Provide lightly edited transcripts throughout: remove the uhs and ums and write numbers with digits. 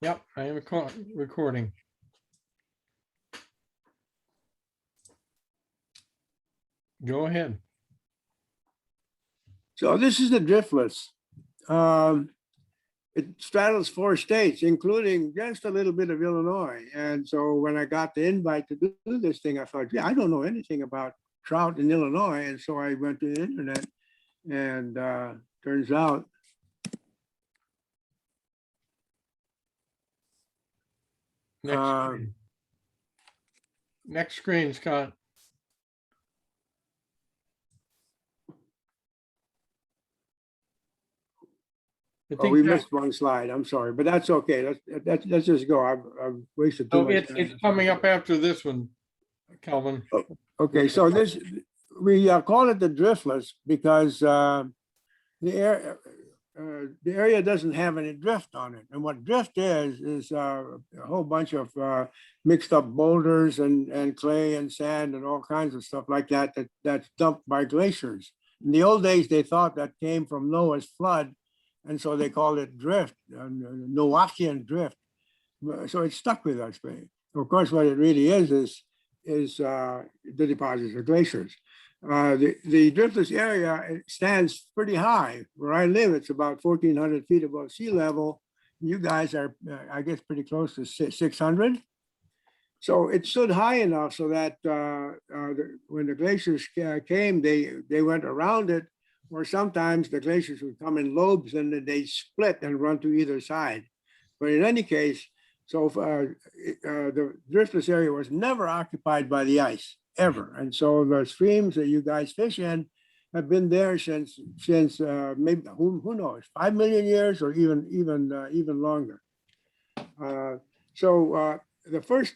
Yep, I am recording. Go ahead. So this is the Driftless. It straddles 4 states, including just a little bit of Illinois. And so when I got the invite to do this thing, I thought, yeah, I don't know anything about trout in Illinois. And so I went to the internet, and turns out Next screen, Scott. we missed one slide. I'm sorry, but that's okay. Let's just go. I've wasted too much time. It's coming up after this one, Kelvin. Oh, okay, so this we call it the Driftless because the area doesn't have any drift on it. And what drift is a whole bunch of mixed up boulders and clay and sand and all kinds of stuff like that that's dumped by glaciers. In the old days, they thought that came from Noah's flood, and so they called it drift, Noachian drift. So it stuck with us. Of course, what it really is the deposits of glaciers. The driftless area stands pretty high. Where I live, it's about 1,400 feet above sea level. You guys are, I guess, pretty close to 600. So it stood high enough so that when the glaciers came, they went around it, or sometimes the glaciers would come in lobes and then they split and run to either side. But in any case, so the driftless area was never occupied by the ice, ever. And so the streams that you guys fish in have been there since maybe, who knows, 5 million years or even longer. The first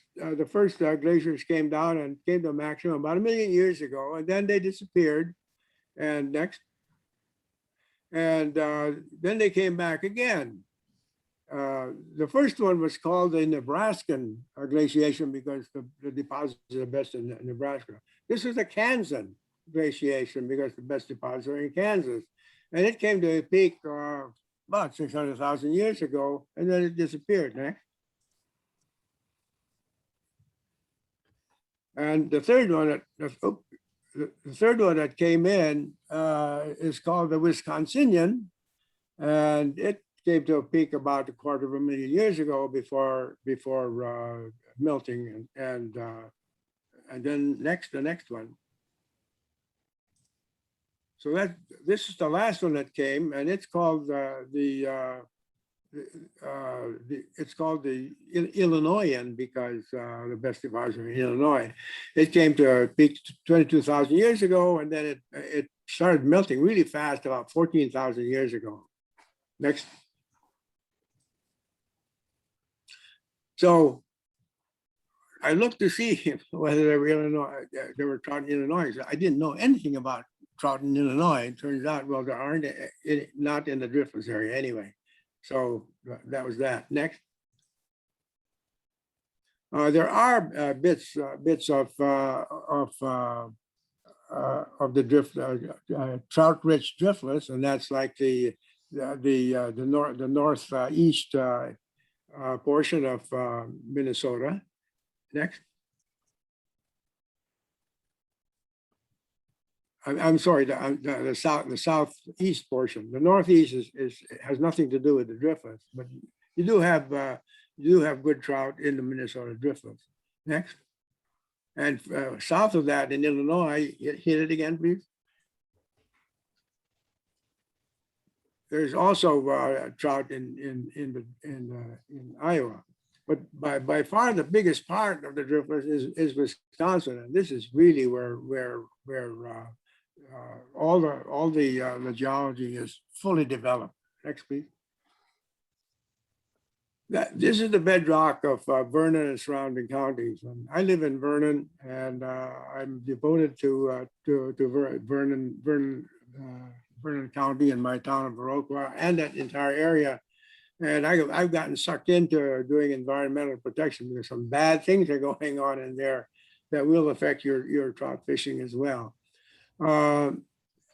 glaciers came down and came to a maximum about 1 million years ago, and then they disappeared. And next, and then they came back again. The first one was called the Nebraskan Glaciation because the deposits are best in Nebraska. This was the Kansan Glaciation because the best deposits are in Kansas. And it came to a peak about 600,000 years ago, and then it disappeared. Next. And the third one that came in is called the Wisconsinian, and it came to a peak about 250,000 years ago before melting, and then the next one. So this is the last one that came, and it's called it's called the Illinoisan because the best deposits are in Illinois. It came to a peak 22,000 years ago, and then it started melting really fast about 14,000 years ago. Next. So I looked to see whether there were trout in Illinois. I didn't know anything about trout in Illinois. It turns out, well, there aren't, not in the driftless area anyway. So that was that. Next. There are bits of the drift, trout-rich driftless, and that's like the northeast portion of Minnesota. Next. I'm sorry, the southeast portion. The northeast has nothing to do with the driftless, but you do have good trout in the Minnesota driftless. Next. And south of that in Illinois, hit it again, please. There's also trout in Iowa, but by far the biggest part of the driftless is Wisconsin, and this is really where all the geology is fully developed. Next, please. This is the bedrock of Vernon and surrounding counties. And I live in Vernon, and I'm devoted to Vernon County and my town of Viroqua and that entire area. And I've gotten sucked into doing environmental protection because some bad things are going on in there that will affect your trout fishing as well. Could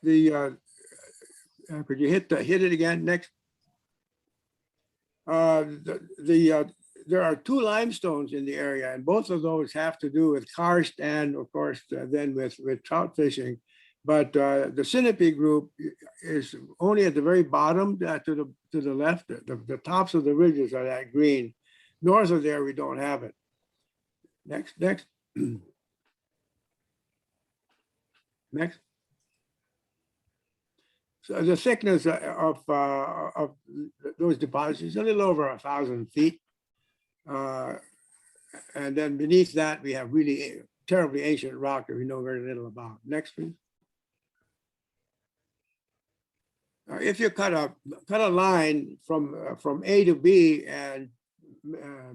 you hit it again? Next. There are two limestones in the area, and both of those have to do with karst and, of course, then with trout fishing. But the Sinope group is only at the very bottom, to the left. The tops of the ridges are that green. North of there, we don't have it. Next. Next. So the thickness of those deposits is a little over 1,000 feet. And then beneath that, we have really terribly ancient rock that we know very little about. Next, please. If you cut a line from A to B and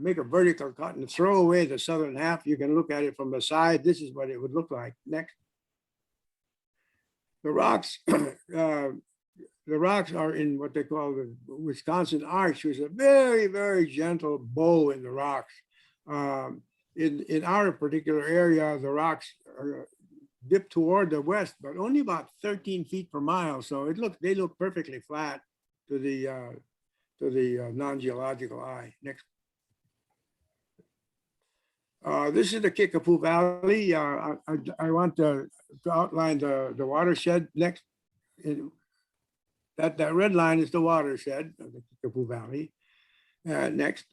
make a vertical cut and throw away the southern half, you can look at it from the side. This is what it would look like. Next. The rocks, the rocks are in what they call the Wisconsin Arch, which is a very, very gentle bow in the rocks. In our particular area, the rocks dip toward the west, but only about 13 feet per mile. So they look perfectly flat to the non-geological eye. Next. This is the Kickapoo Valley. I want to outline the watershed next. That red line is the watershed of the Kickapoo Valley. Next.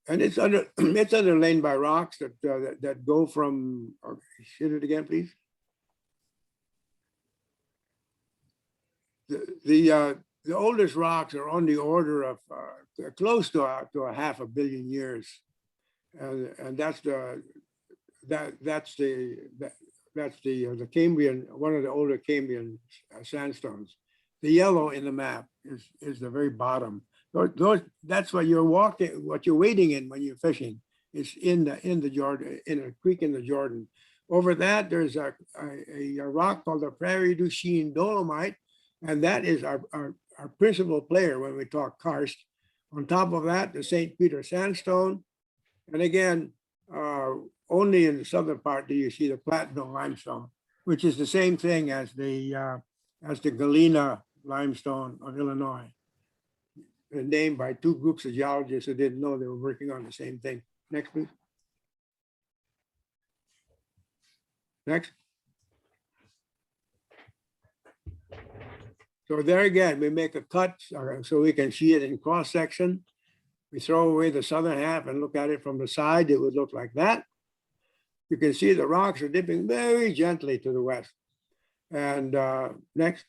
And it's underlain by rocks that go from, hit it again, please. The oldest rocks are on the order of close to a 500 million years, and that's the Cambrian, one of the older Cambrian sandstones. The yellow in the map is the very bottom. That's what you're walking, what you're wading in when you're fishing. It's in the Jordan, in a creek in the Jordan. Over that, there's a rock called the Prairie du Chien dolomite, and that is our principal player when we talk karst. On top of that, the St. Peter sandstone, and again, only in the southern part do you see the Plateau limestone, which is the same thing as the Galena limestone of Illinois. Named by two groups of geologists who didn't know they were working on the same thing. Next, please. Next. So there again, we make a cut so we can see it in cross section. We throw away the southern half and look at it from the side. It would look like that. You can see the rocks are dipping very gently to the west. And next.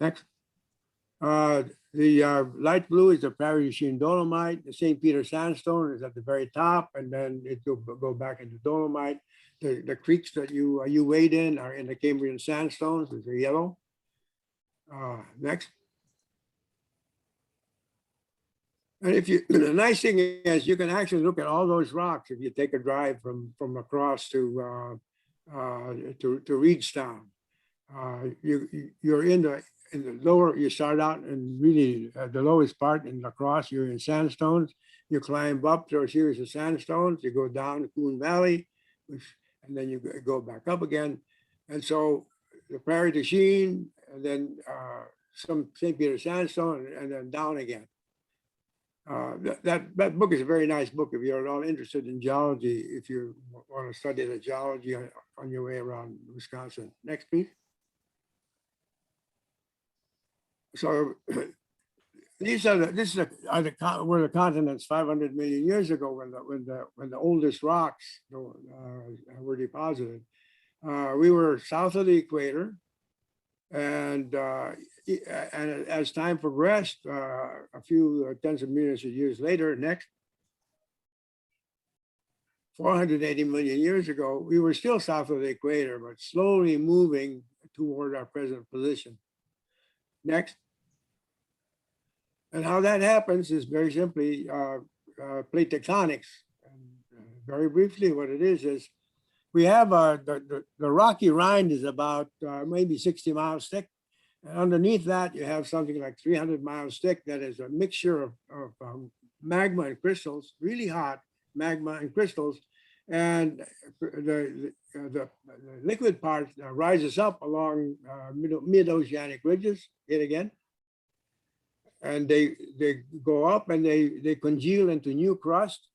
Next. The light blue is the Prairie du Chien dolomite. The St. Peter sandstone is at the very top, and then it will go back into dolomite. The creeks that you wade in are in the Cambrian sandstones, which are yellow. Next. And the nice thing is you can actually look at all those rocks if you take a drive from across to Reedstown. You're in the lower, you start out and really the lowest part in La Crosse, you're in sandstones. You climb up through a series of sandstones, you go down Coon Valley, and then you go back up again. And so the Prairie du Chien, and then some St. Peter sandstone, and then down again. That book is a very nice book if you're at all interested in geology, if you want to study the geology on your way around Wisconsin. Next, please. So these were the continents 500 million years ago when the oldest rocks were deposited. We were south of the equator, and as time progressed, a few tens of millions of years later, next, 480 million years ago, we were still south of the equator, but slowly moving toward our present position. Next. And how that happens is very simply plate tectonics. And, very briefly, what it is we have the rocky rind is about maybe 60 miles thick. And underneath that, you have something like 300 miles thick that is a mixture of magma and crystals, really hot magma and crystals. And the liquid part rises up along mid-oceanic ridges, yet again. And they go up and they congeal into new crust.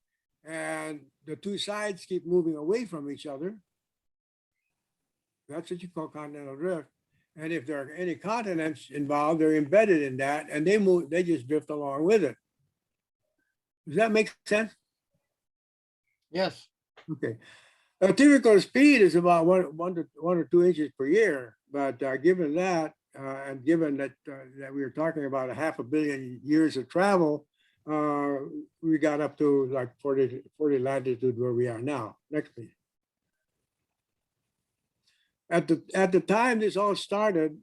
And the two sides keep moving away from each other. That's what you call continental drift. And if there are any continents involved, they're embedded in that and they move, they just drift along with it. Does that make sense? Yes. Okay. A typical speed is about one or 2 inches per year. But given that, and given that that we were talking about 500 million years of travel, we got up to like 40 latitude where we are now. Next, please. At the time this all started,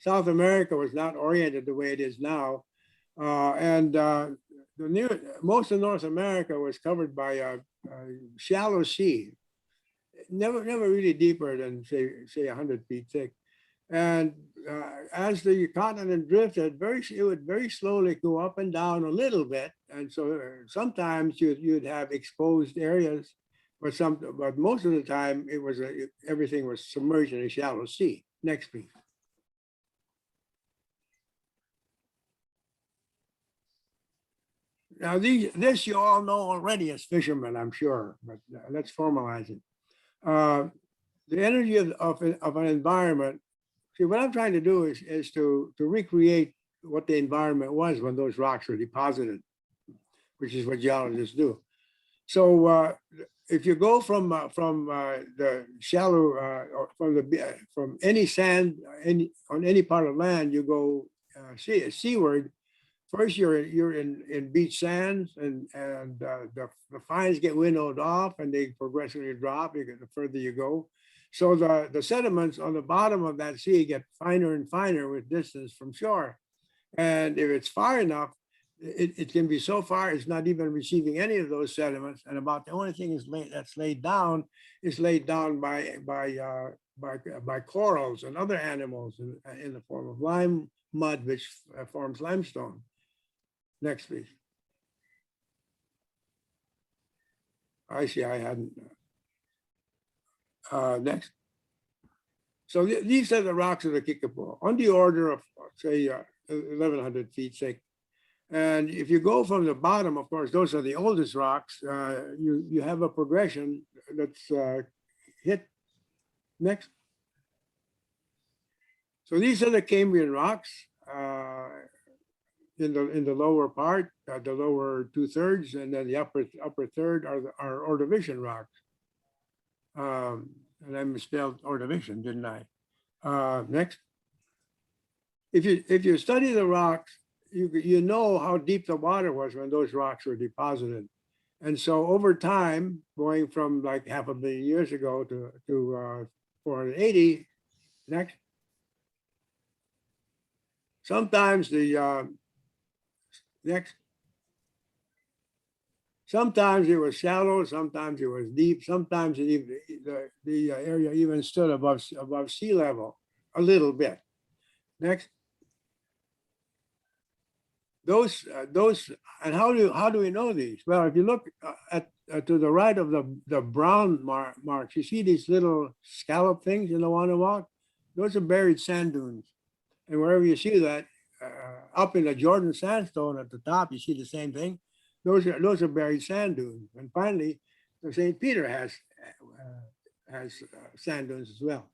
South America was not oriented the way it is now, and most of North America was covered by a shallow sea, never really deeper than say 100 feet thick. And as the continent drifted, it would very slowly go up and down a little bit. And so sometimes you'd have exposed areas, but most of the time it was everything was submerged in a shallow sea. Next, please. Now this you all know already as fishermen, I'm sure, but let's formalize it. The energy of an environment. See, what I'm trying to do is to recreate what the environment was when those rocks were deposited, which is what geologists do. So if you go from the shallow, or from any sand, on any part of land, you go seaward. First, you're in beach sands, and the fines get winnowed off, and they progressively drop the further you go. So the sediments on the bottom of that sea get finer and finer with distance from shore. And if it's far enough, it can be so far it's not even receiving any of those sediments. And about the only thing that's laid down is laid down by corals and other animals in the form of lime mud, which forms limestone. Next, please. I see I hadn't. Next. So these are the rocks of the Kickapoo, on the order of, say, 1,100 feet thick. And if you go from the bottom, of course, those are the oldest rocks. You have a progression that's hit. Next. So these are the Cambrian rocks in the lower part, the lower 2/3, and then the upper third are Ordovician rocks. And I misspelled Ordovician, didn't I? Next. If you study the rocks, you know how deep the water was when those rocks were deposited. And so over time, going from like 500 million years ago to 480, next. Sometimes next. Sometimes it was shallow, sometimes it was deep, sometimes the area even stood above sea level a little bit. Next. Those and how do we know these? Well, if you look to the right of the brown marks, you see these little scallop things in the Wanawak. Those are buried sand dunes, and wherever you see that, up in the Jordan sandstone at the top, you see the same thing. Those are buried sand dunes. And finally, the St. Peter has sand dunes as well.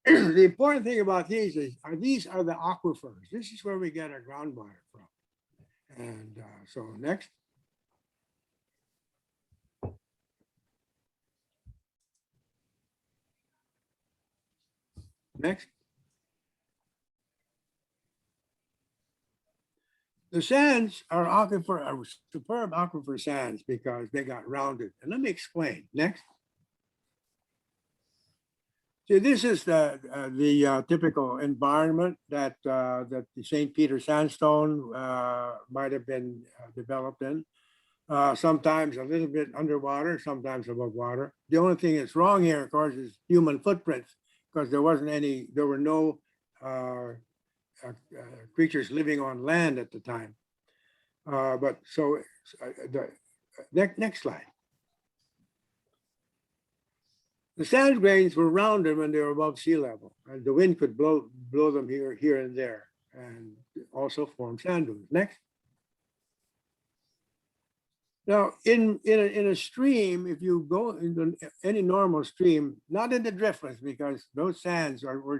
The important thing about these are the aquifers. This is where we get our groundwater from. And so next. Next. The sands are superb aquifer sands because they got rounded. And let me explain. Next. So this is the typical environment that the St. Peter sandstone might have been developed in. Sometimes a little bit underwater, sometimes above water. The only thing that's wrong here, of course, is human footprints, because there were no creatures living on land at the time. But so the next slide. The sand grains were rounded when they were above sea level, and the wind could blow them here and there, and also form sand dunes. Next. Now, in a stream, if you go into any normal stream, not in the driftless, because those sands were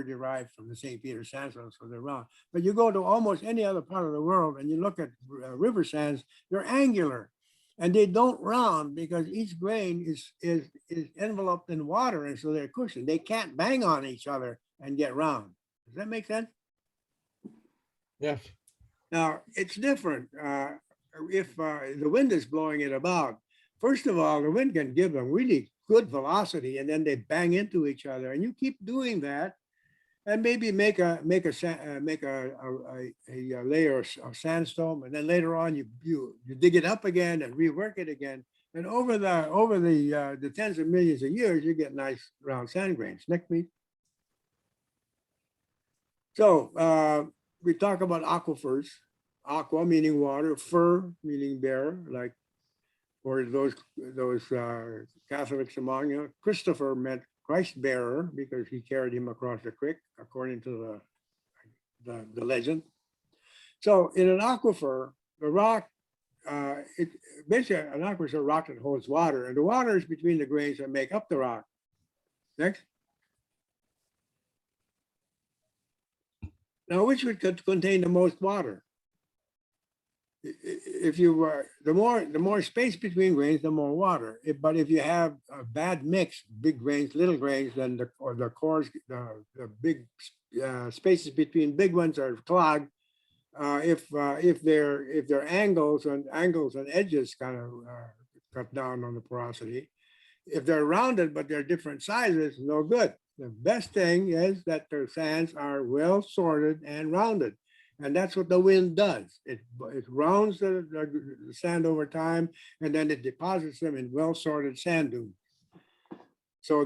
derived from the St. Peter sandstone, so they're round. But you go to almost any other part of the world and you look at river sands, they're angular, and they don't round because each grain is enveloped in water, and so they're cushioned. They can't bang on each other and get round. Does that make sense? Yes. Now, it's different. If the wind is blowing it about, first of all, the wind can give them really good velocity, and then they bang into each other. And you keep doing that, and maybe make a layer of sandstone, and then later on you dig it up again and rework it again. And over the tens of millions of years, you get nice round sand grains. Next, please. So we talk about aquifers. Aqua meaning water, fur meaning bear, like for those Catholics among you. Christopher meant Christ bearer because he carried him across the creek, according to the legend. So in an aquifer, the rock, basically an aquifer is a rock that holds water, and the water is between the grains that make up the rock. Next. Now, which would contain the most water? If you the more space between grains, the more water. But if you have a bad mix, big grains, little grains, then the cores, the big spaces between big ones are clogged. If they're angles and edges kind of cut down on the porosity. If they're rounded but they're different sizes, no good. The best thing is that their sands are well sorted and rounded. And that's what the wind does. It rounds the sand over time, and then it deposits them in well-sorted sand dunes. So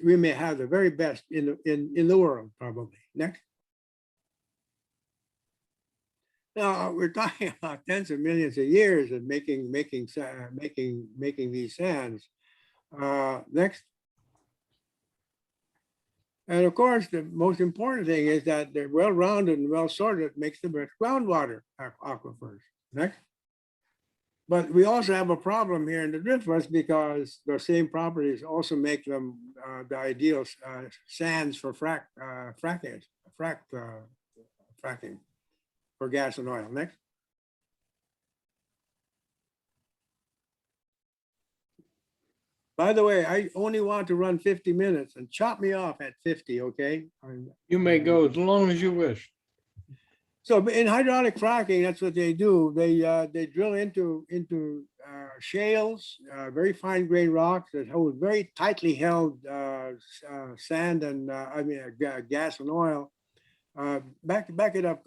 we may have the very best in the world, probably. Next. Now we're talking about tens of millions of years of making these sands. Next. And of course, the most important thing is that they're well-rounded and well-sorted, makes them rich groundwater aquifers. Next. But we also have a problem here in the driftless because the same properties also make them the ideal sands for fracking for gas and oil. Next. By the way, I only want to run 50 minutes, and chop me off at 50, okay? You may go as long as you wish. So in hydraulic fracking, that's what they do. They drill into shales, very fine grained rocks that hold very tightly held sand and gas and oil. Back it up.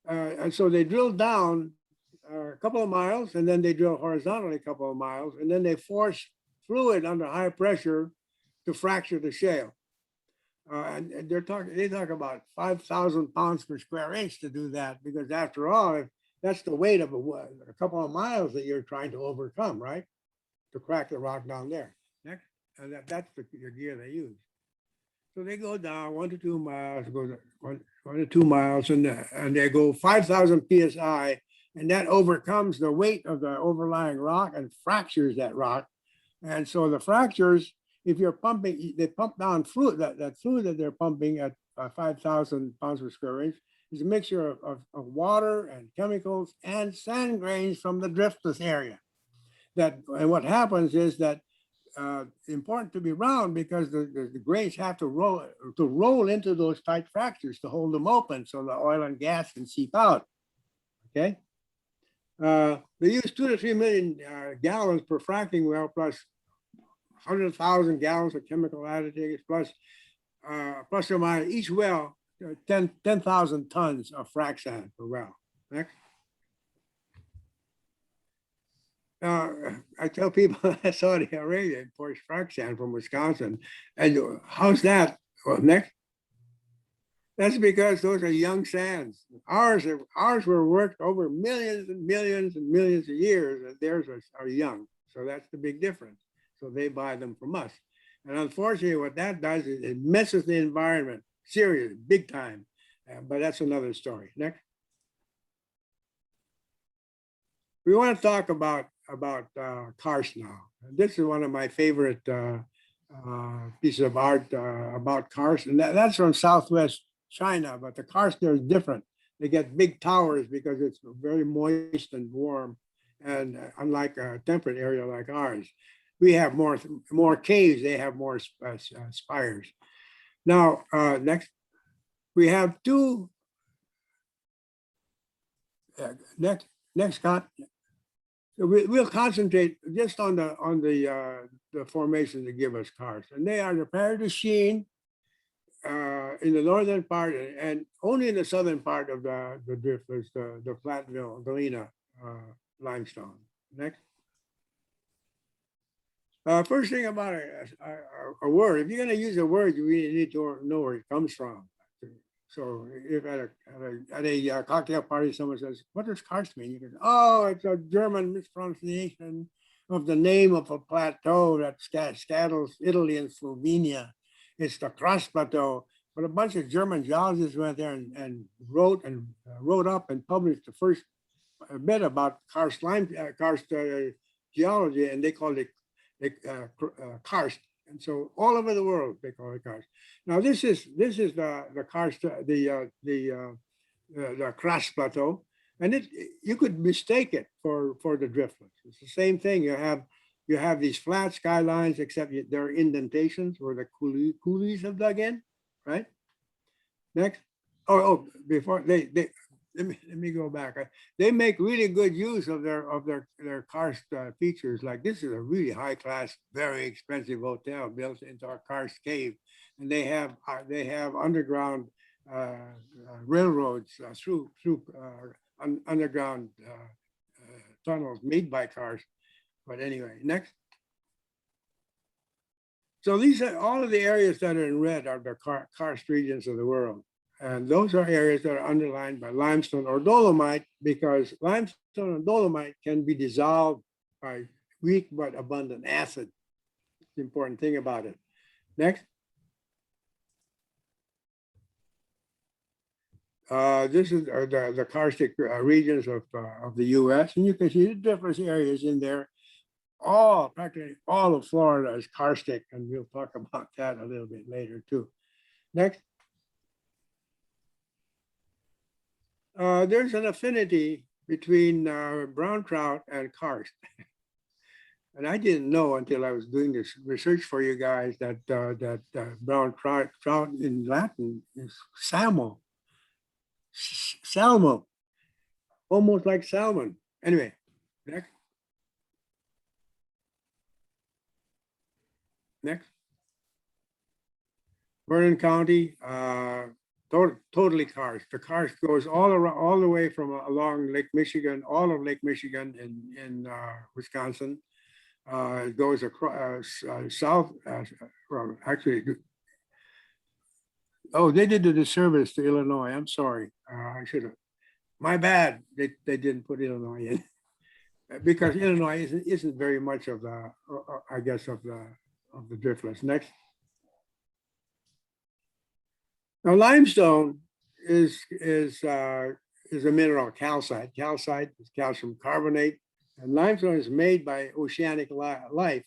And so they drill down a couple of miles, and then they drill horizontally a couple of miles, and then they force fluid under high pressure to fracture the shale. And they talk about 5,000 pounds per square inch to do that, because after all, that's the weight of a couple of miles that you're trying to overcome, right? To crack the rock down there. Next, and that's the gear they use. So they go down 1 to 2 miles, one to 2 miles, and they go 5,000 psi. And that overcomes the weight of the overlying rock and fractures that rock. And so the fractures, if you're pumping, they pump down fluid, that fluid that they're pumping at 5,000 pounds per square inch is a mixture of water and chemicals and sand grains from the driftless area. And what happens is that important to be round because the grains have to roll into those tight fractures to hold them open so the oil and gas can seep out, okay? They use 2 to 3 million gallons per fracking well, plus 100,000 gallons of chemical additives, plus or minus each well, 10,000 tons of frac sand per well. Next. I tell people that Saudi Arabia imports frac sand from Wisconsin. And how's that? Well, next. That's because those are young sands. Ours were worked over millions and millions and millions of years, and theirs are young. So that's the big difference. So they buy them from us. And unfortunately, what that does is it messes the environment, serious, big time. But that's another story. Next. We want to talk about Karst now. This is one of my favorite pieces of art about Karst, and that's from Southwest China. But the Karst there is different. They get big towers because it's very moist and warm, and unlike a temperate area like ours, we have more caves. They have more spires. Now, next, we have two. Next, Scott. We'll concentrate just on the formations that give us Karst, and they are the Paradisine in the northern part, and only in the southern part of the Driftless, the Plateau, Galena limestone. Next. First thing about a word, if you're going to use a word, you really need to know where it comes from. So if at a cocktail party, someone says, "What does Karst mean?" You can, "Oh, it's a German mispronunciation of the name of a plateau that straddles Italy and Slovenia. It's the Karst Plateau." But a bunch of German geologists went there and wrote up and published the first bit about Karst geology, and they called it Karst. And so all over the world they call it Karst. Now this is the Karst, the Karst Plateau, and you could mistake it for the Driftless. It's the same thing. You have these flat skylines, except there are indentations where the coolies have dug in, right? Next. Before let me go back. They make really good use of their Karst features. Like this is a really high class, very expensive hotel built into our Karst cave, and they have underground railroads through underground tunnels made by Karst. But anyway, next. So these are all of the areas that are in red are the Karst regions of the world. And those are areas that are underlined by limestone or dolomite, because limestone and dolomite can be dissolved by weak but abundant acid. It's the important thing about it. Next. This is the karstic regions of the US, and you can see the different areas in there. Practically all of Florida is karstic, and we'll talk about that a little bit later too. Next. There's an affinity between brown trout and karst. And I didn't know until I was doing this research for you guys that brown trout in Latin is salmo. Salmo, almost like salmon. Anyway, next. Next. Vernon County, totally karst. The karst goes all the way from along Lake Michigan, all of Lake Michigan in Wisconsin. It goes across south, well, actually, they did the disservice to Illinois. I'm sorry. I should have. My bad. They didn't put Illinois in because Illinois isn't very much of the, I guess, of the Driftless. Next. Now, limestone is a mineral, calcite. Calcite is calcium carbonate, and limestone is made by oceanic life.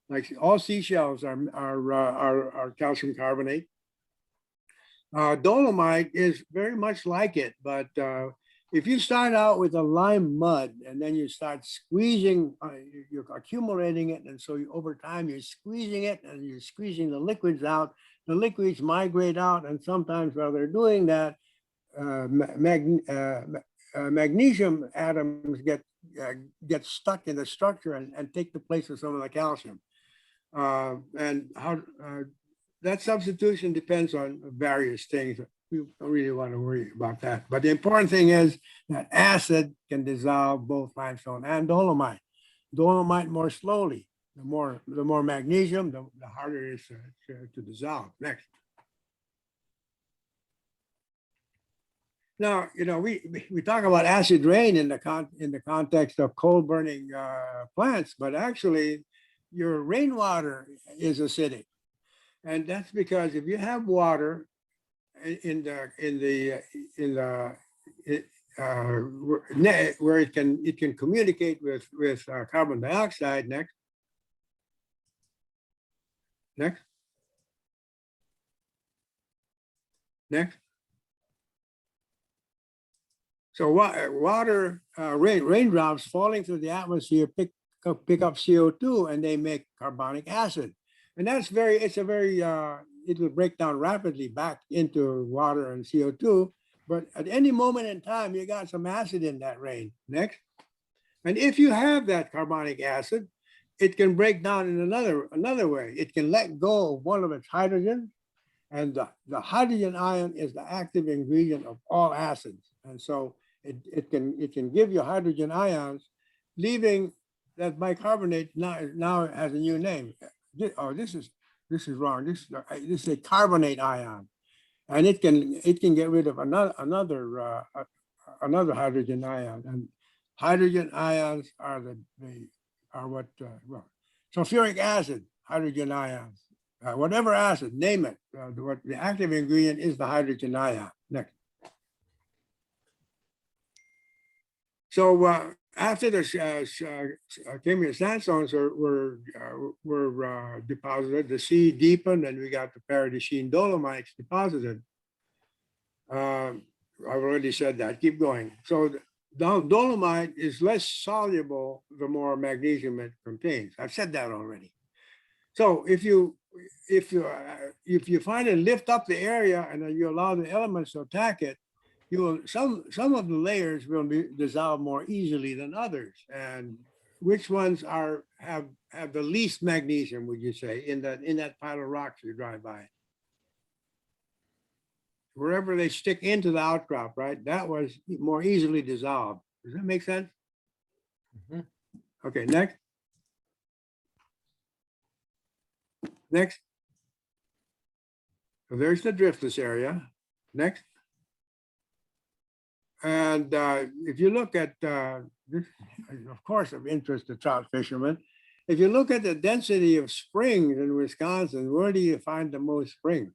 Like all seashells are calcium carbonate. Dolomite is very much like it, but if you start out with a lime mud and then you start squeezing, you're accumulating it, and so over time you're squeezing it and you're squeezing the liquids out. The liquids migrate out, and sometimes while they're doing that, magnesium atoms get stuck in the structure and take the place of some of the calcium. And how that substitution depends on various things. We don't really want to worry about that. But the important thing is that acid can dissolve both limestone and dolomite. Dolomite more slowly. The more magnesium, the harder it is to dissolve. Next. Now, we talk about acid rain in the context of coal burning plants, but actually your rainwater is acidic. And that's because if you have water in the where it can communicate with carbon dioxide. Next. So water raindrops falling through the atmosphere pick up CO2 and they make carbonic acid, and it will break down rapidly back into water and CO2. But at any moment in time, you got some acid in that rain. Next. And if you have that carbonic acid, it can break down in another way. It can let go of one of its hydrogens, and the hydrogen ion is the active ingredient of all acids. And so it can give you hydrogen ions, leaving that bicarbonate now has a new name. This is wrong. This is a carbonate ion. And it can get rid of another hydrogen ion, and hydrogen ions are sulfuric acid, hydrogen ions, whatever acid, name it. What the active ingredient is the hydrogen ion. Next. So after the Cambrian sandstones were deposited, the sea deepened, and we got the Paradisine dolomites deposited. I've already said that. Keep going. So the dolomite is less soluble the more magnesium it contains. I've said that already. So if you find and lift up the area and then you allow the elements to attack it, you will some of the layers will be dissolved more easily than others. And which ones have the least magnesium, would you say, in that pile of rocks you drive by? Wherever they stick into the outcrop, right? That was more easily dissolved. Does that make sense? Mhm. Okay, next. Next. So there's the driftless area. Next. And if you look at this, of course, of interest to trout fishermen, if you look at the density of springs in Wisconsin, where do you find the most springs?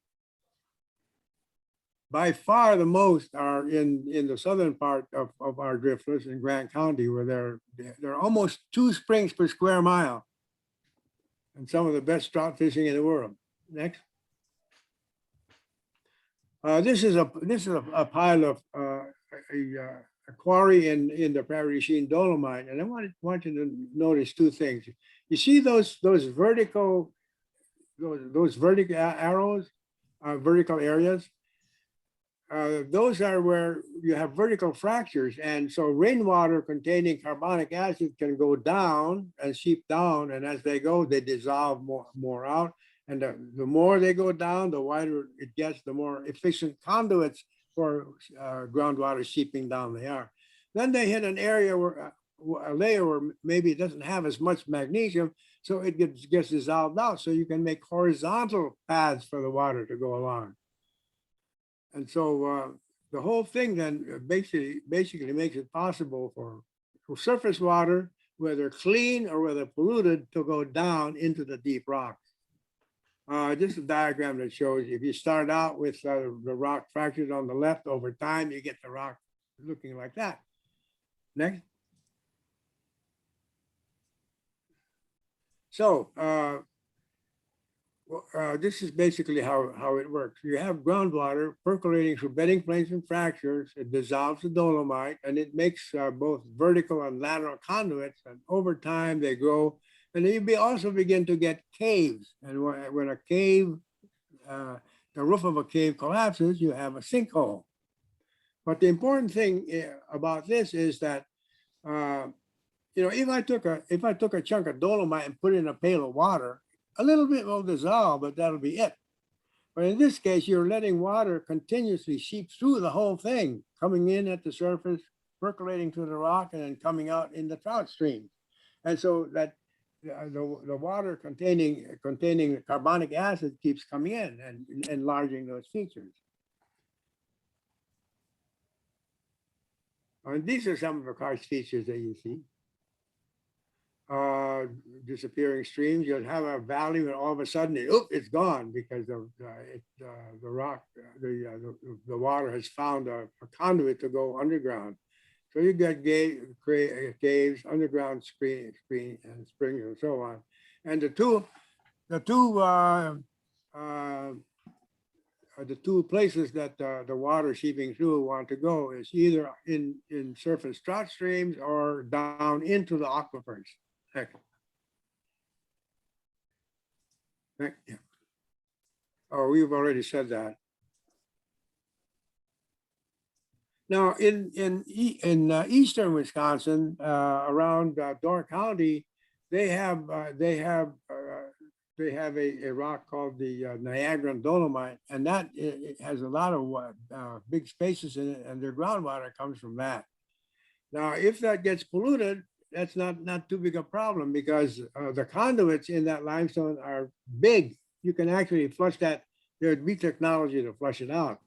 By far, the most are in the southern part of our driftless in Grant County, where there are almost 2 springs per square mile, and some of the best trout fishing in the world. Next. This is a pile of a quarry in the Paradisine dolomite, and I want you to notice 2 things. You see those vertical arrows, vertical areas. Those are where you have vertical fractures, and so rainwater containing carbonic acid can go down and seep down, and as they go, they dissolve more out. And the more they go down, the wider it gets, the more efficient conduits for groundwater seeping down they are. Then they hit an area where a layer where maybe it doesn't have as much magnesium, so it gets dissolved out. So you can make horizontal paths for the water to go along. And so the whole thing then basically makes it possible for surface water, whether clean or whether polluted, to go down into the deep rocks. This is a diagram that shows if you start out with the rock fractures on the left, over time you get the rock looking like that. Next. So this is basically how it works. You have groundwater percolating through bedding planes and fractures. It dissolves the dolomite, and it makes both vertical and lateral conduits. And over time, they grow. And then you also begin to get caves. And when a cave, the roof of a cave collapses, you have a sinkhole. But the important thing about this is that, if I took a chunk of dolomite and put it in a pail of water, a little bit will dissolve, but that'll be it. But in this case, you're letting water continuously seep through the whole thing, coming in at the surface, percolating to the rock, and then coming out in the trout stream. And so that the water containing carbonic acid keeps coming in and enlarging those features. And these are some of the karst features that you see. uh, disappearing streams. You'll have a valley where all of a sudden it's gone because of the rock, the water has found a conduit to go underground. So you get caves, underground screen and springs and so on. And the two the two places that the water seeping through want to go is either in surface trout streams or down into the aquifers. Heck. Yeah. Oh, we've already said that. Now, in eastern Wisconsin, around Door County, they have a rock called the Niagaran Dolomite, and that it has a lot of big spaces in it, and their groundwater comes from that. Now, if that gets polluted, that's not too big a problem because the conduits in that limestone are big. You can actually flush that. There'd be technology to flush it out.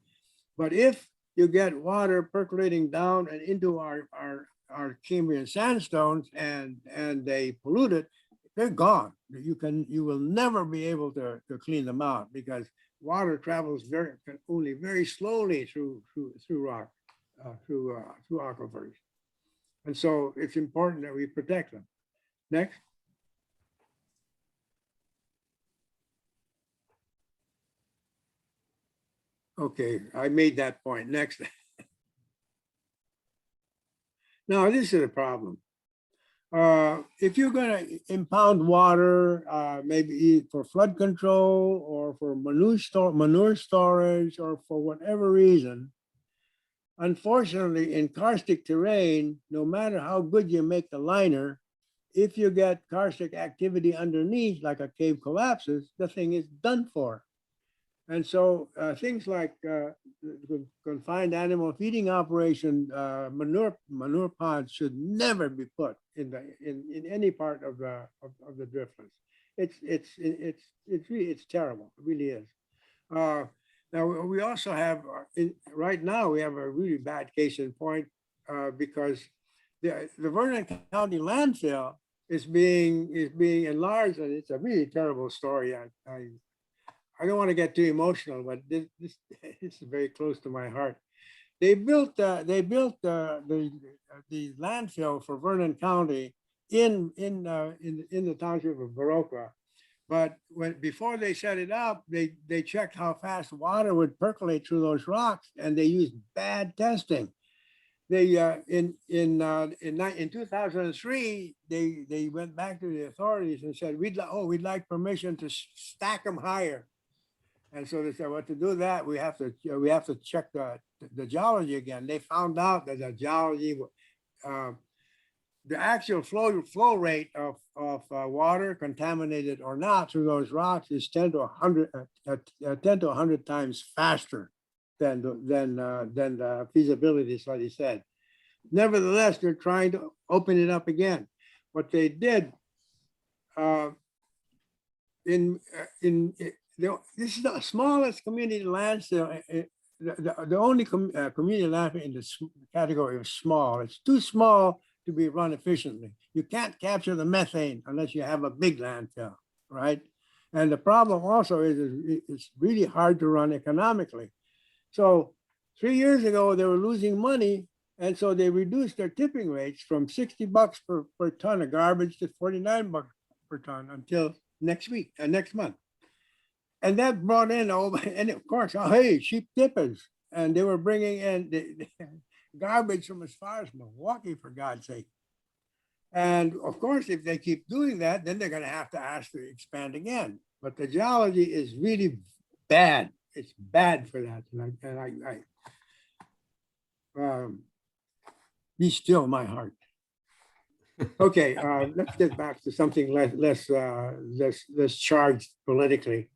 But if you get water percolating down and into our Cambrian sandstones and they pollute it, they're gone. You will never be able to clean them out because water travels only very slowly through rock, through aquifers. And so it's important that we protect them. Next. Okay, I made that point. Next. Now, this is a problem. If you're going to impound water, maybe for flood control or for manure storage or for whatever reason, unfortunately, in karstic terrain, no matter how good you make the liner, if you get karstic activity underneath, like a cave collapses, the thing is done for. And so things like confined animal feeding operation, manure ponds should never be put in any part of the driftless. It's terrible. It really is. Now we also have right now we have a really bad case in point because the Vernon County landfill is being enlarged, and it's a really terrible story. I don't want to get too emotional, but this is very close to my heart. They built the landfill for Vernon County in the township of Baroka, but before they set it up, they checked how fast water would percolate through those rocks, and they used bad testing. They in 2003 they went back to the authorities and said we'd like permission to stack them higher. And so they said, well, to do that, we have to check the geology again. They found out that the geology, the actual flow rate of water, contaminated or not, through those rocks is 10 to 100 times faster than the feasibility study said. Nevertheless, they're trying to open it up again. What they did this is the smallest community landfill, the only community landfill in the category of small. It's too small to be run efficiently. You can't capture the methane unless you have a big landfill, right? And the problem also is it's really hard to run economically. So 3 years ago, they were losing money, and so they reduced their tipping rates from $60 per ton of garbage to $49 per ton until next month. And that brought in and of course, hey, cheap tippers. And they were bringing in the garbage from as far as Milwaukee, for God's sake. And of course, if they keep doing that, then they're going to have to ask to expand again. But the geology is really bad. It's bad for that. Be still, my heart. Okay, let's get back to something less charged politically.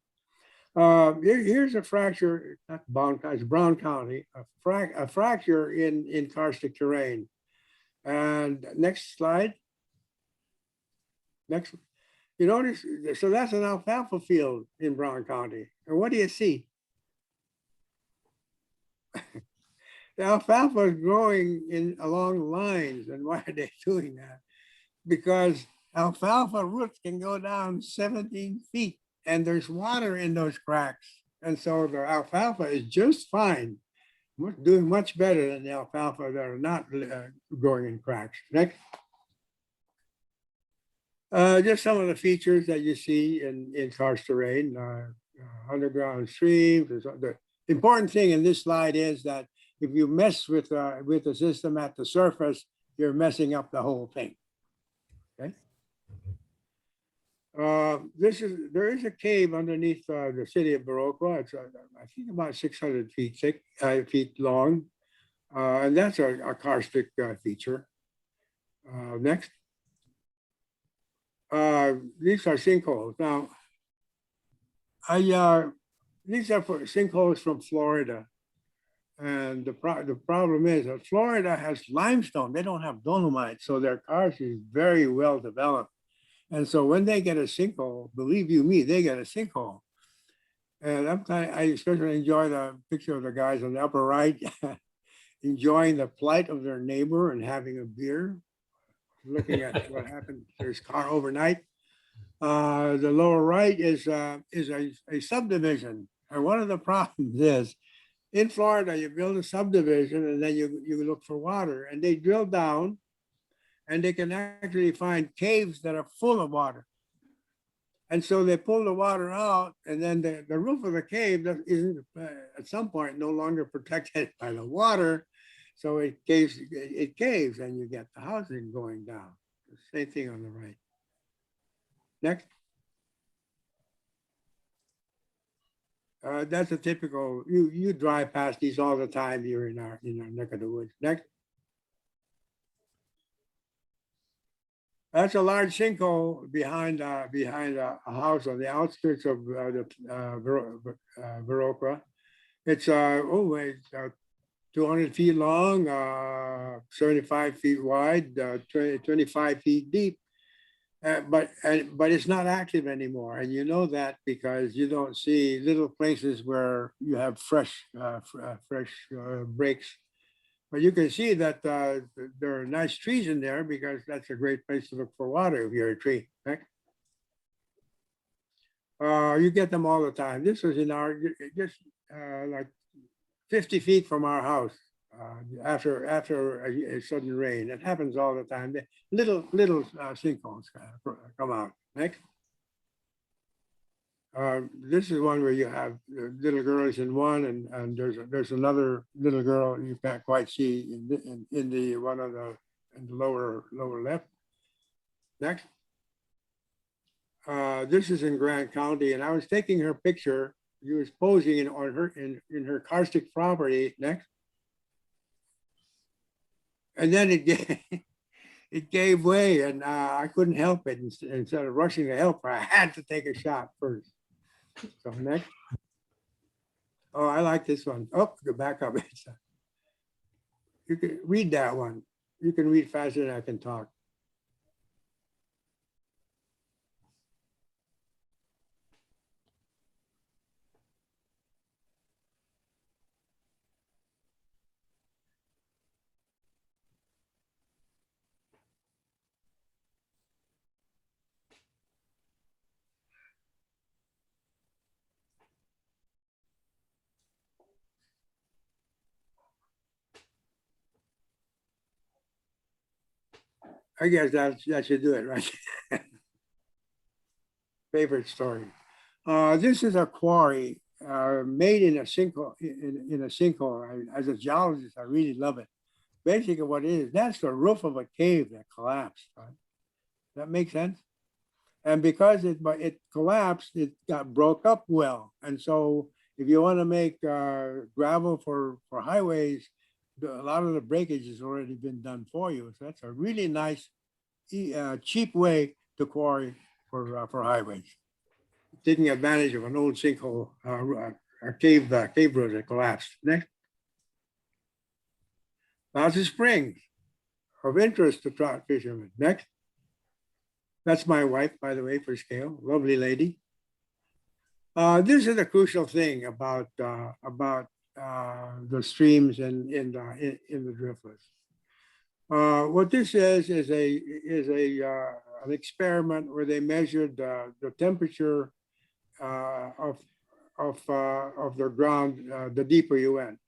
Here's a fracture, not it's Brown County, a fracture in karstic terrain. And next slide. Next, you notice, so that's an alfalfa field in Brown County. And what do you see? The alfalfa is growing along lines. And why are they doing that? Because alfalfa roots can go down 17 feet and there's water in those cracks. And so the alfalfa is just fine, doing much better than the alfalfa that are not growing in cracks. Next. Just some of the features that you see in karst terrain, underground streams. The important thing in this slide is that if you mess with the system at the surface, you're messing up the whole thing. Okay. There is a cave underneath the city of Viroqua. It's I think about 600 feet thick, feet long, and that's a karstic feature. Next. These are sinkholes. Now, these are for sinkholes from Florida. And the problem is that Florida has limestone. They don't have dolomite. So their karst is very well developed. And so when they get a sinkhole, believe you me, they get a sinkhole. And I especially enjoy the picture of the guys on the upper right, enjoying the plight of their neighbor and having a beer, looking at what happened to his car overnight. The lower right is a subdivision. And one of the problems is in Florida, you build a subdivision and then you look for water, and they drill down and they can actually find caves that are full of water. And so they pull the water out, and then the roof of the cave isn't at some point no longer protected by the water. So it caves and you get the housing going down. Same thing on the right. Next. That's a typical, you drive past these all the time. You're in our neck of the woods. Next. That's a large sinkhole behind a house on the outskirts of Viroqua. It's 200 feet long, 75 feet wide, 25 feet deep. But it's not active anymore, and you know that because you don't see little places where you have fresh breaks. But you can see that there are nice trees in there because that's a great place to look for water if you're a tree. Right? You get them all the time. This was in our just like 50 feet from our house. After a sudden rain, it happens all the time. The little sinkholes come out. Next. This is one where you have little girls in one, and there's another little girl you can't quite see in the one on the lower left. Next. This is in Grant County, and I was taking her picture. She was posing in her karstic property. Next. And then it gave way, and I couldn't help it. Instead of rushing to help her, I had to take a shot first. So next. Oh, I like this one. Oh, go back up. You can read that one. You can read faster than I can talk. I guess that should do it, right? Favorite story. This is a quarry made in a sinkhole. In a sinkhole. As a geologist, I really love it. Basically, what it is, that's the roof of a cave that collapsed. Right? That makes sense. And because it collapsed, it got broke up well. And so, if you want to make gravel for highways, a lot of the breakage has already been done for you. So that's a really nice, cheap way to quarry for highways. Taking advantage of an old sinkhole, a cave road that collapsed. Next. Lots of springs of interest to trout fishermen. Next. That's my wife, by the way, for scale. Lovely lady. This is a crucial thing about the streams in the Driftless. What this is a an experiment where they measured the temperature of the ground, the deeper you went.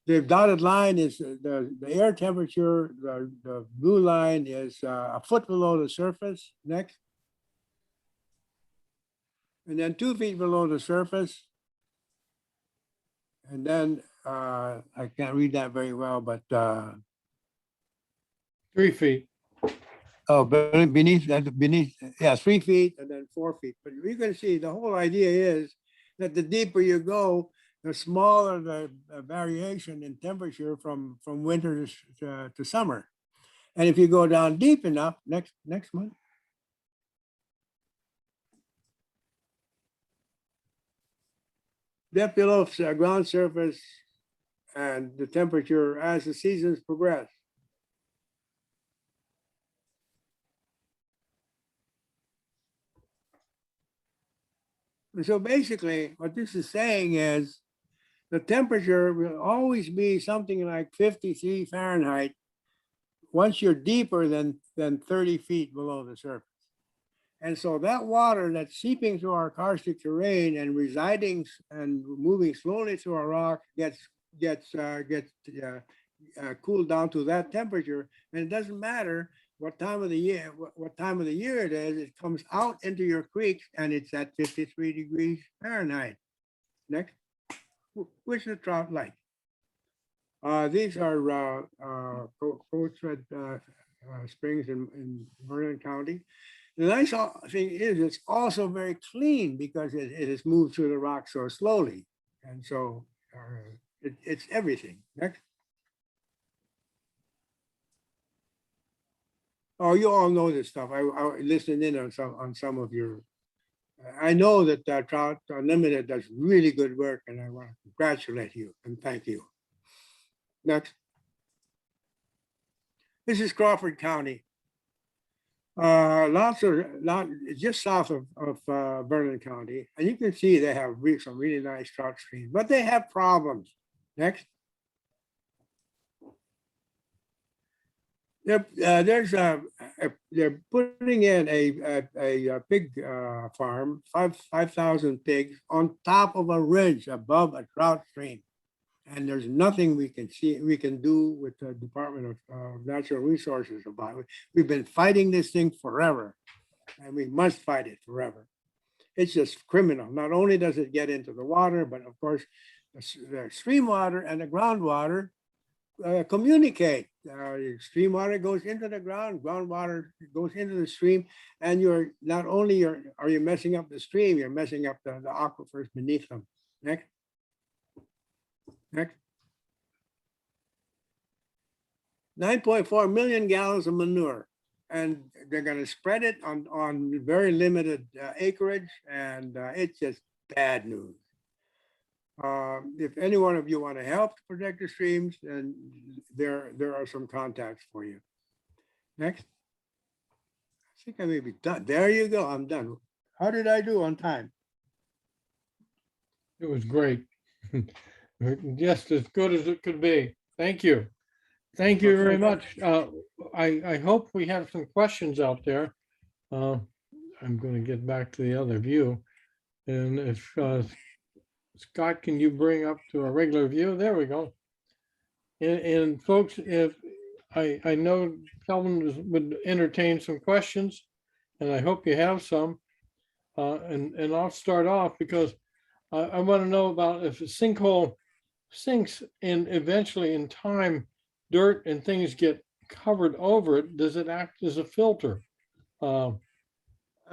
The dotted line is the air temperature. The blue line is a foot below the surface. Next. And then 2 feet below the surface. And then I can't read that very well, but 3 feet. oh, beneath, yeah, 3 feet and then 4 feet. But you can see the whole idea is that the deeper you go, the smaller the variation in temperature from winter to summer. And if you go down deep enough, next one. Depth below ground surface and the temperature as the seasons progress. And so basically what this is saying is the temperature will always be something like 53 Fahrenheit once you're deeper than 30 feet below the surface. And so that water that's seeping through our karstic terrain and residing and moving slowly through our rock gets cooled down to that temperature. And it doesn't matter what time of the year, it is, it comes out into your creeks and it's at 53 degrees Fahrenheit. Next, which the trout like. These are Watershed springs in Vernon County. The nice thing is it's also very clean because it has moved through the rock so slowly. And so it's everything. Next. Oh, you all know this stuff. I listened in on some of your. I know that Trout Unlimited does really good work, and I want to congratulate you and thank you. Next. This is Crawford County. Just south of Vernon County, and you can see they have some really nice trout streams, but they have problems. Next. They're putting in a pig farm, 5,000 pigs on top of a ridge above a trout stream. And there's nothing we can do with the Department of Natural Resources about it. We've been fighting this thing forever, and we must fight it forever. It's just criminal. Not only does it get into the water, but of course, the stream water and the groundwater communicate. Stream water goes into the groundwater goes into the stream, and you're not only are you messing up the stream, you're messing up the aquifers beneath them. Next. Next. 9.4 million gallons of manure, and they're going to spread it on very limited acreage, and it's just bad news. If any one of you want to help to protect the streams, then there are some contacts for you. Next. I think I may be done. There you go. I'm done. How did I do on time? It was great. Just as good as it could be. Thank you. Thank you very much. I hope we have some questions out there. I'm going to get back to the other view. And if Scott, can you bring up to a regular view? There we go. And folks, if I know Kelvin would entertain some questions, and I hope you have some. And I'll start off because I want to know about if a sinkhole sinks and eventually in time, dirt and things get covered over it, does it act as a filter?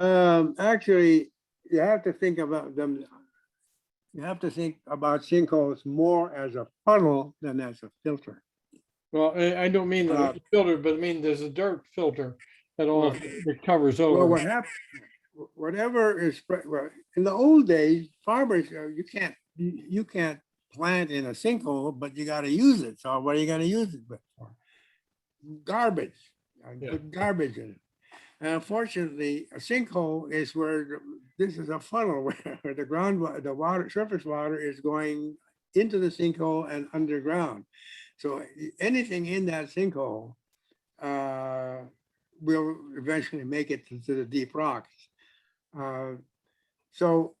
Actually, you have to think about them. You have to think about sinkholes more as a funnel than as a filter. Well, I don't mean a filter, but I mean there's a dirt filter that all that covers over. Well, what happens? Whatever is well, in the old days, farmers you can't plant in a sinkhole, but you got to use it. So what are you going to use it for? Garbage. Put garbage in it. And unfortunately, a sinkhole is where this is a funnel where the water, surface water is going into the sinkhole and underground. So anything in that sinkhole will eventually make it to the deep rocks. So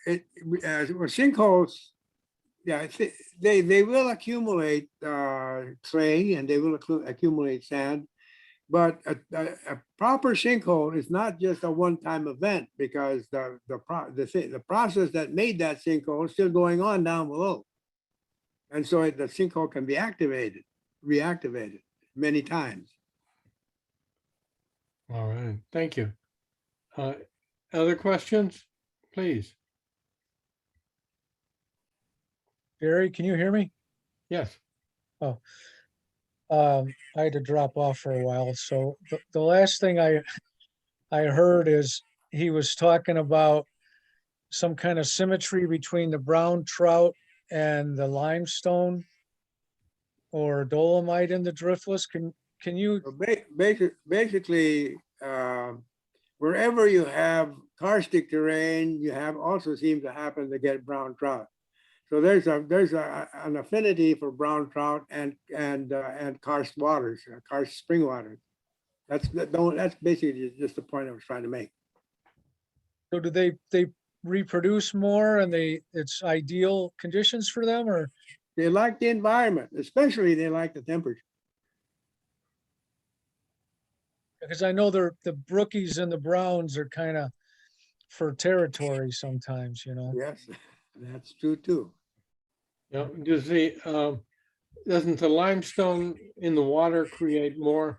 sinkholes, yeah, they will accumulate clay and they will accumulate sand, but a proper sinkhole is not just a one-time event, because the process that made that sinkhole is still going on down below. And so the sinkhole can be reactivated many times. All right, thank you. Other questions, please? Gary, can you hear me? Yes. I had to drop off for a while. So the last thing I heard is he was talking about some kind of symmetry between the brown trout and the limestone or dolomite in the driftless. Can you? So basically, wherever you have karstic terrain, you have also seem to happen to get brown trout. So there's an affinity for brown trout and karst waters, karst spring waters. That's basically just the point I was trying to make. So do they reproduce more and it's ideal conditions for them, or? They like the environment, especially they like the temperature. Because I know the brookies and the browns are kind of for territory sometimes, Yes, that's true too. Yeah, doesn't the limestone in the water create more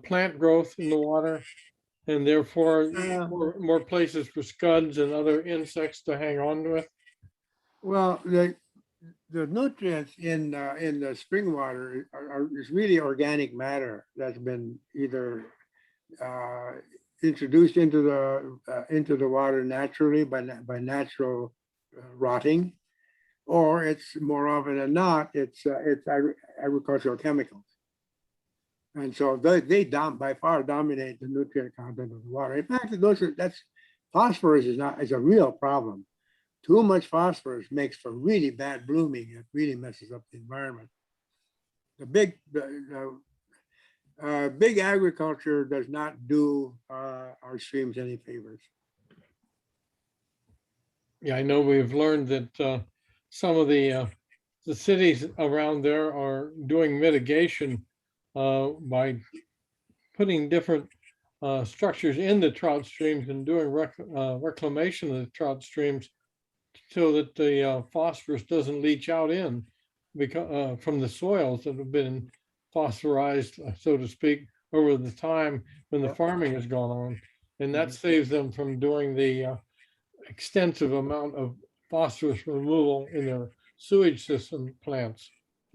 plant growth in the water, and therefore more places for scuds and other insects to hang on to it? Well, the nutrients in the spring water is really organic matter that's been either introduced into the water naturally by natural rotting, or it's more often than not, it's agricultural chemicals. And so they by far dominate the nutrient content of the water. In fact, phosphorus is a real problem. Too much phosphorus makes for really bad blooming. It really messes up the environment. The big agriculture does not do our streams any favors. Yeah, I know we've learned that some of the cities around there are doing mitigation by putting different structures in the trout streams and doing reclamation of the trout streams so that the phosphorus doesn't leach out because from the soils that have been phosphorized, so to speak, over the time when the farming has gone on. And that saves them from doing the extensive amount of phosphorus removal in their sewage system plants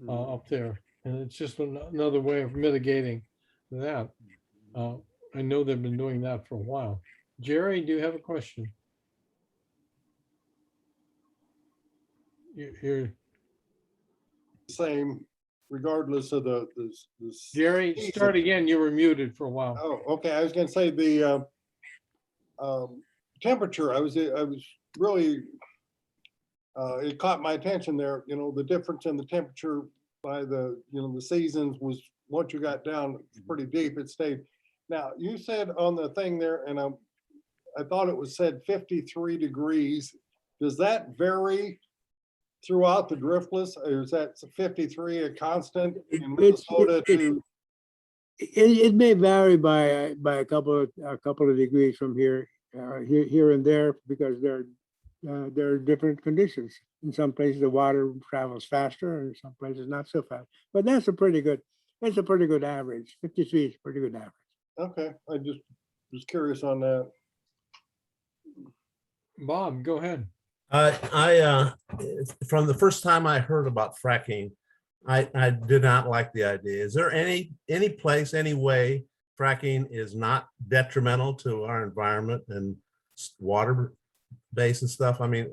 up there. And it's just another way of mitigating that. I know they've been doing that for a while. Jerry, do you have a question? You're same regardless of the Jerry, season. start again. You were muted for a while. Oh, okay. I was going to say the temperature. I was really it caught my attention there. The difference in the temperature by the the seasons was, once you got down pretty deep, it stayed. Now you said on the thing there, and I thought it was said 53 degrees. Does that vary throughout the driftless, or is that 53 a constant in Minnesota too? It may vary by a couple of degrees from here and there, because there are different conditions. In some places the water travels faster, and in some places not so fast. But that's a pretty good average. 53 is a pretty good average. Okay, I just was curious on that. Bob, go ahead. From the first time I heard about fracking, I did not like the idea. Is there any place, any way fracking is not detrimental to our environment and water base and stuff? I mean,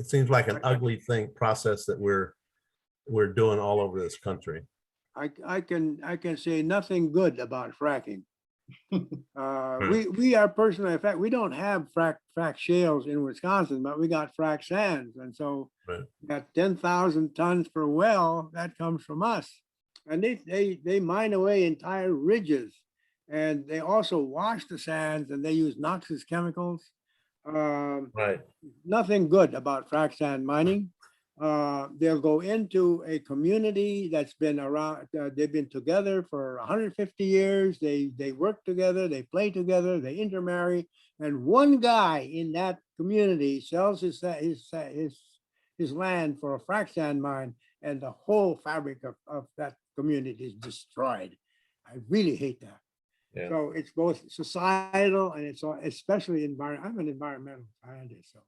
it seems like an ugly process that we're doing all over this country. I can say nothing good about fracking. We are personally, in fact, we don't have frack shales in Wisconsin, but we got frack sands. And so that 10,000 tons per well, that comes from us. And they mine away entire ridges And they also wash the sands and they use noxious chemicals. Right. Nothing good about frac sand mining. They'll go into a community that's been around, they've been together for 150 years. They work together, they play together, they intermarry. And one guy in that community sells his land for a frac sand mine, and the whole fabric of that community is destroyed. I really hate that. Yeah. So it's both societal and it's especially environmental. I'm an environmental scientist, so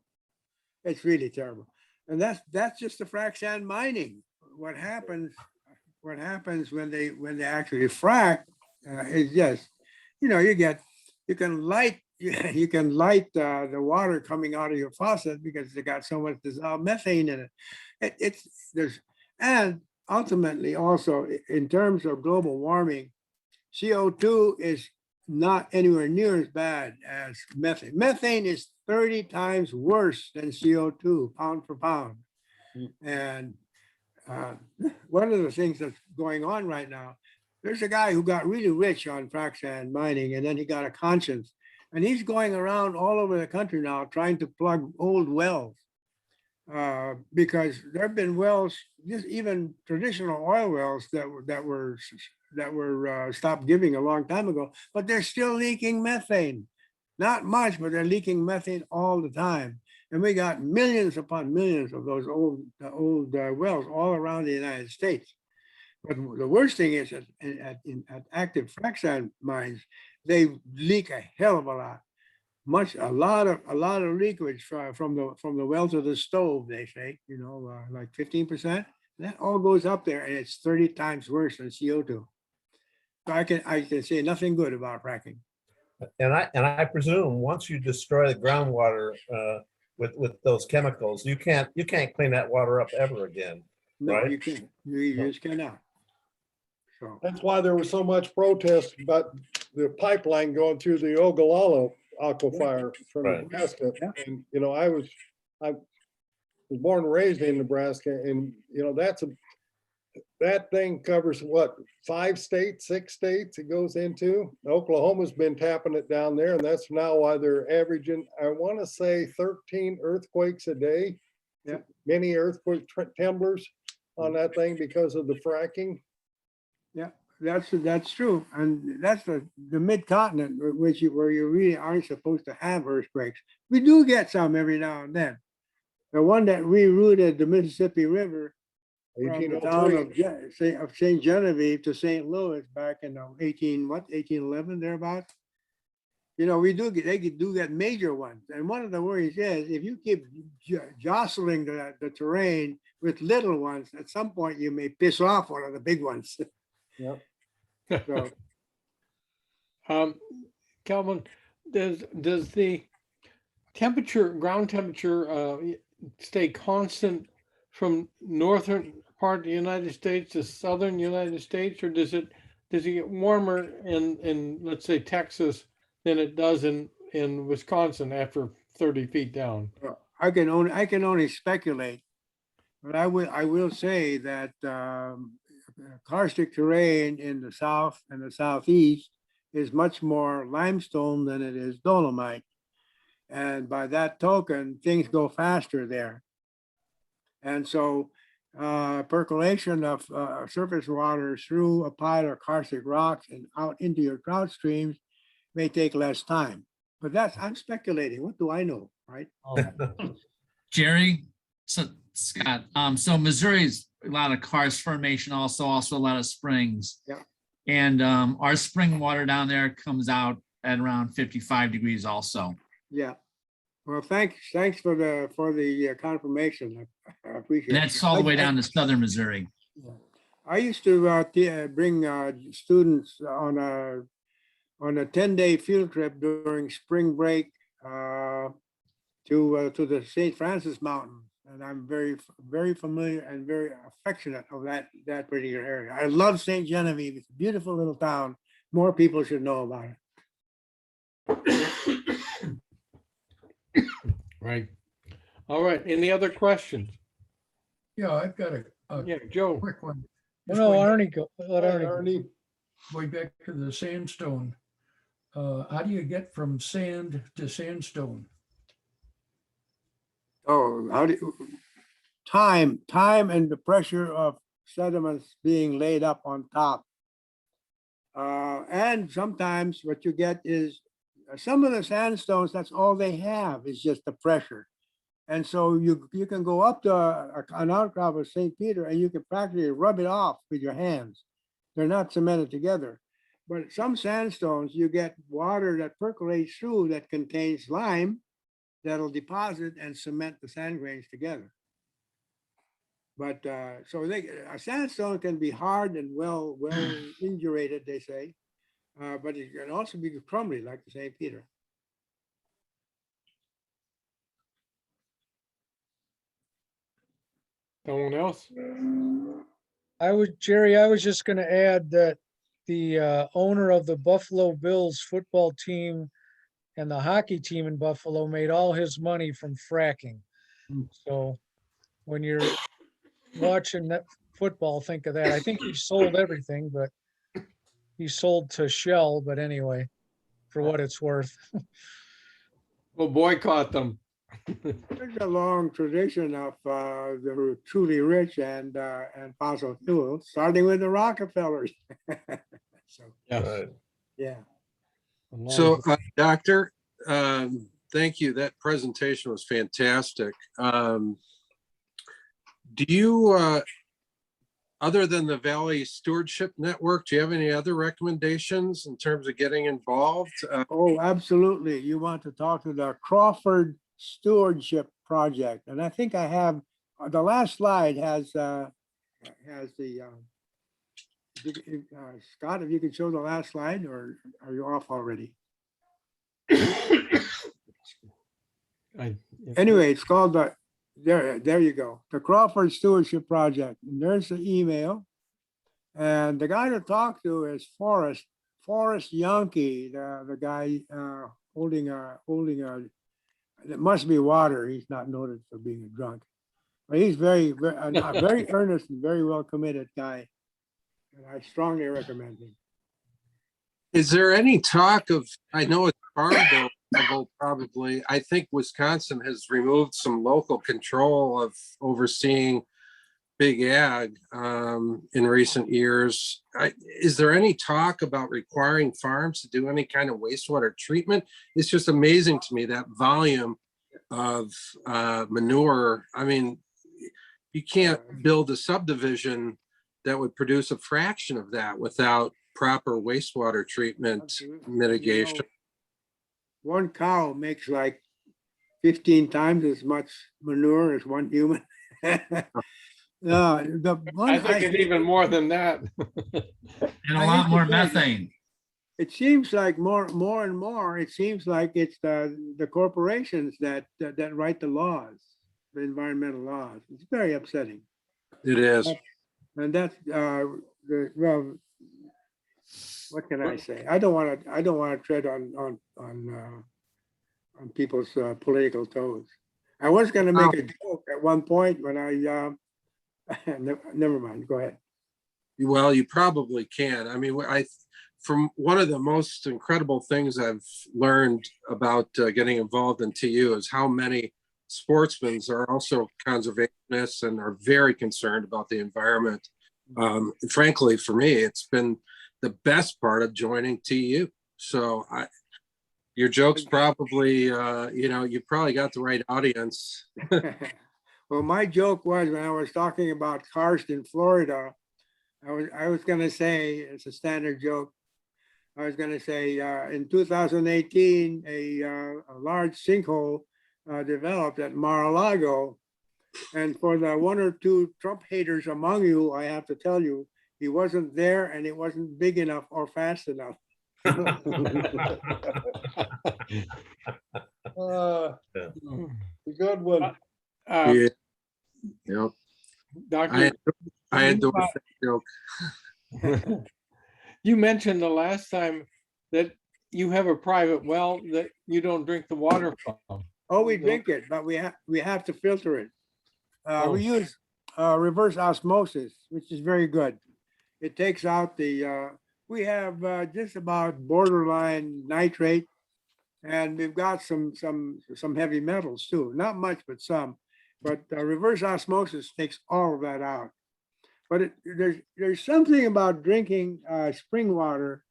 it's really terrible. And that's just the frac sand mining. What happens when they actually frack is just, you know, you can light the water coming out of your faucet because they got so much dissolved methane in it. And ultimately also in terms of global warming, CO2 is not anywhere near as bad as methane. Methane is 30 times worse than CO2 pound for pound. And one of the things that's going on right now, there's a guy who got really rich on frac sand mining, and then he got a conscience. And he's going around all over the country now trying to plug old wells. Because there have been wells, even traditional oil wells that were stopped giving a long time ago, but they're still leaking methane. Not much, but they're leaking methane all the time. And we got millions upon millions of those old wells all around the United States. But the worst thing is at active frac sand mines, they leak a hell of a lot. A lot of leakage from the well to the stove, they say, you know, like 15%. That all goes up there, and it's 30 times worse than CO2. So I can say nothing good about fracking. And I presume once you destroy the groundwater with those chemicals, you can't clean that water up ever again. No, Right. you can't. You just cannot. So That's why there was so much protest about the pipeline going through the Ogallala aquifer from Right. Nebraska. Yeah. And, you know, I was born and raised in Nebraska, and, you know, that thing covers what, 5 states, 6 states it goes into. Oklahoma's been tapping it down there, and that's now why they're averaging, I want to say 13 earthquakes a day. Yeah. Many earthquake tremblers on that thing because of the fracking. yeah, that's true, and that's the mid-continent, where you really aren't supposed to have earthquakes. We do get some every now and then. The one that rerouted the Mississippi River from the town 1803. of St. Genevieve to St. Louis back in 1811 thereabouts. You know, they do get major ones, and one of the worries is if you keep jostling the terrain with little ones, at some point you may piss off one of the big ones. Yep. So Kelvin, does the ground temperature stay constant from northern part of the United States to southern United States, or does it get warmer in let's say Texas than it does in Wisconsin after 30 feet down? I can only speculate, but I will say that karstic terrain in the south and the southeast is much more limestone than it is dolomite. And by that token, things go faster there. And so percolation of surface water through a pile of karstic rocks and out into your trout streams may take less time. But I'm speculating. What do I know, right? Jerry, so Scott, so Missouri's a lot of karst formation, also a lot of springs. Yeah. And our spring water down there comes out at around 55 degrees also. Yeah. Well, thanks for the confirmation. I appreciate it. And that's all the way down to southern Missouri. I used to bring students on a 10-day field trip during spring break to the St. Francis Mountains, and I'm very, very familiar and very affectionate of that particular area. I love St. Genevieve. It's a beautiful little town. More people should know about it. Right. All right. Any other questions? Yeah, I've got a Yeah, Joe. quick one. No, Just going back- Arnie, let Arnie go. Arnie, Going back to the sandstone, how do you get from sand to sandstone? Oh, time and the pressure of sediments being laid up on top. And sometimes what you get is some of the sandstones, that's all they have is just the pressure. And so you can go up to an outcrop of St. Peter and you can practically rub it off with your hands. They're not cemented together. But some sandstones, you get water that percolates through that contains lime that'll deposit and cement the sand grains together. But so a sandstone can be hard and well indurated, they say, but it can also be crumbly like the St. Peter. Someone else? Jerry, I was just gonna add that the owner of the Buffalo Bills football team and the hockey team in Buffalo made all his money from fracking. So when you're watching that football, think of that. I think he sold everything, but he sold to Shell, but anyway, for what it's worth. We'll boycott them. There's a long tradition of the truly rich and fossil fuels, starting with the Rockefellers. So, Yes. Right. yeah. A lot So, of- Doctor, thank you. That presentation was fantastic. Do you, other than the Valley Stewardship Network, do you have any other recommendations in terms of getting involved? Oh, absolutely. You want to talk to the Crawford Stewardship Project. And I think I have, the last slide has the, Scott, if you could show the last slide, or are you off already? Anyway, it's called the, there you go, the Crawford Stewardship Project. And there's the email. And the guy to talk to is Forrest Yankee, the guy holding a, it must be water. He's not noted for being a drunk. But he's very earnest and very well committed guy. And I strongly recommend him. Is there any talk of, I know it's farm bill level probably, I think Wisconsin has removed some local control of overseeing big ag in recent years. Is there any talk about requiring farms to do any kind of wastewater treatment? It's just amazing to me, that volume of manure. I mean, you can't build a subdivision that would produce a fraction of that without proper wastewater treatment Absolutely. mitigation. You know, one cow makes like 15 times as much manure as one human. The one I think it's even more than that. And a I lot hate more to say it. methane. It seems like more and more, it seems like it's the corporations that write the laws, the environmental laws. It's very upsetting. It is. And that's well, what can I say? I don't want to tread on people's political toes. I was going to make a joke at one point when I never mind. Go ahead. Well, you probably can. I mean, from one of the most incredible things I've learned about getting involved in TU is how many sportsmen are also conservationists and are very concerned about the environment. Frankly, for me, it's been the best part of joining TU. So your joke's probably, you probably got the right audience. Well, my joke was when I was talking about Karst in Florida, I was going to say, it's a standard joke. I was going to say in 2018, a large sinkhole developed at Mar-a-Lago. And for the one or two Trump haters among you, I have to tell you, he wasn't there and it wasn't big enough or fast enough. Good one. Yeah. Yep. Doctor, I endorse that joke. you mentioned the last time that you have a private well that you don't drink the water from. Oh, we drink it, but we have to filter it. Oh. We use reverse osmosis, which is very good. It takes out the we have just about borderline nitrate. And we've got some heavy metals too, not much, but some. But reverse osmosis takes all of that out. But there's something about drinking spring water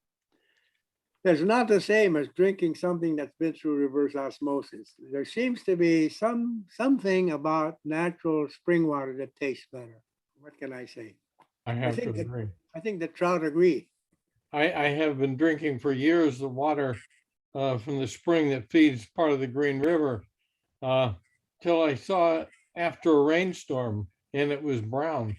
that's not the same as drinking something that's been through reverse osmosis. There seems to be something about natural spring water that tastes better. What can I say? I have to agree. I think the trout agree. I have been drinking for years the water from the spring that feeds part of the Green River till I saw it after a rainstorm and it was brown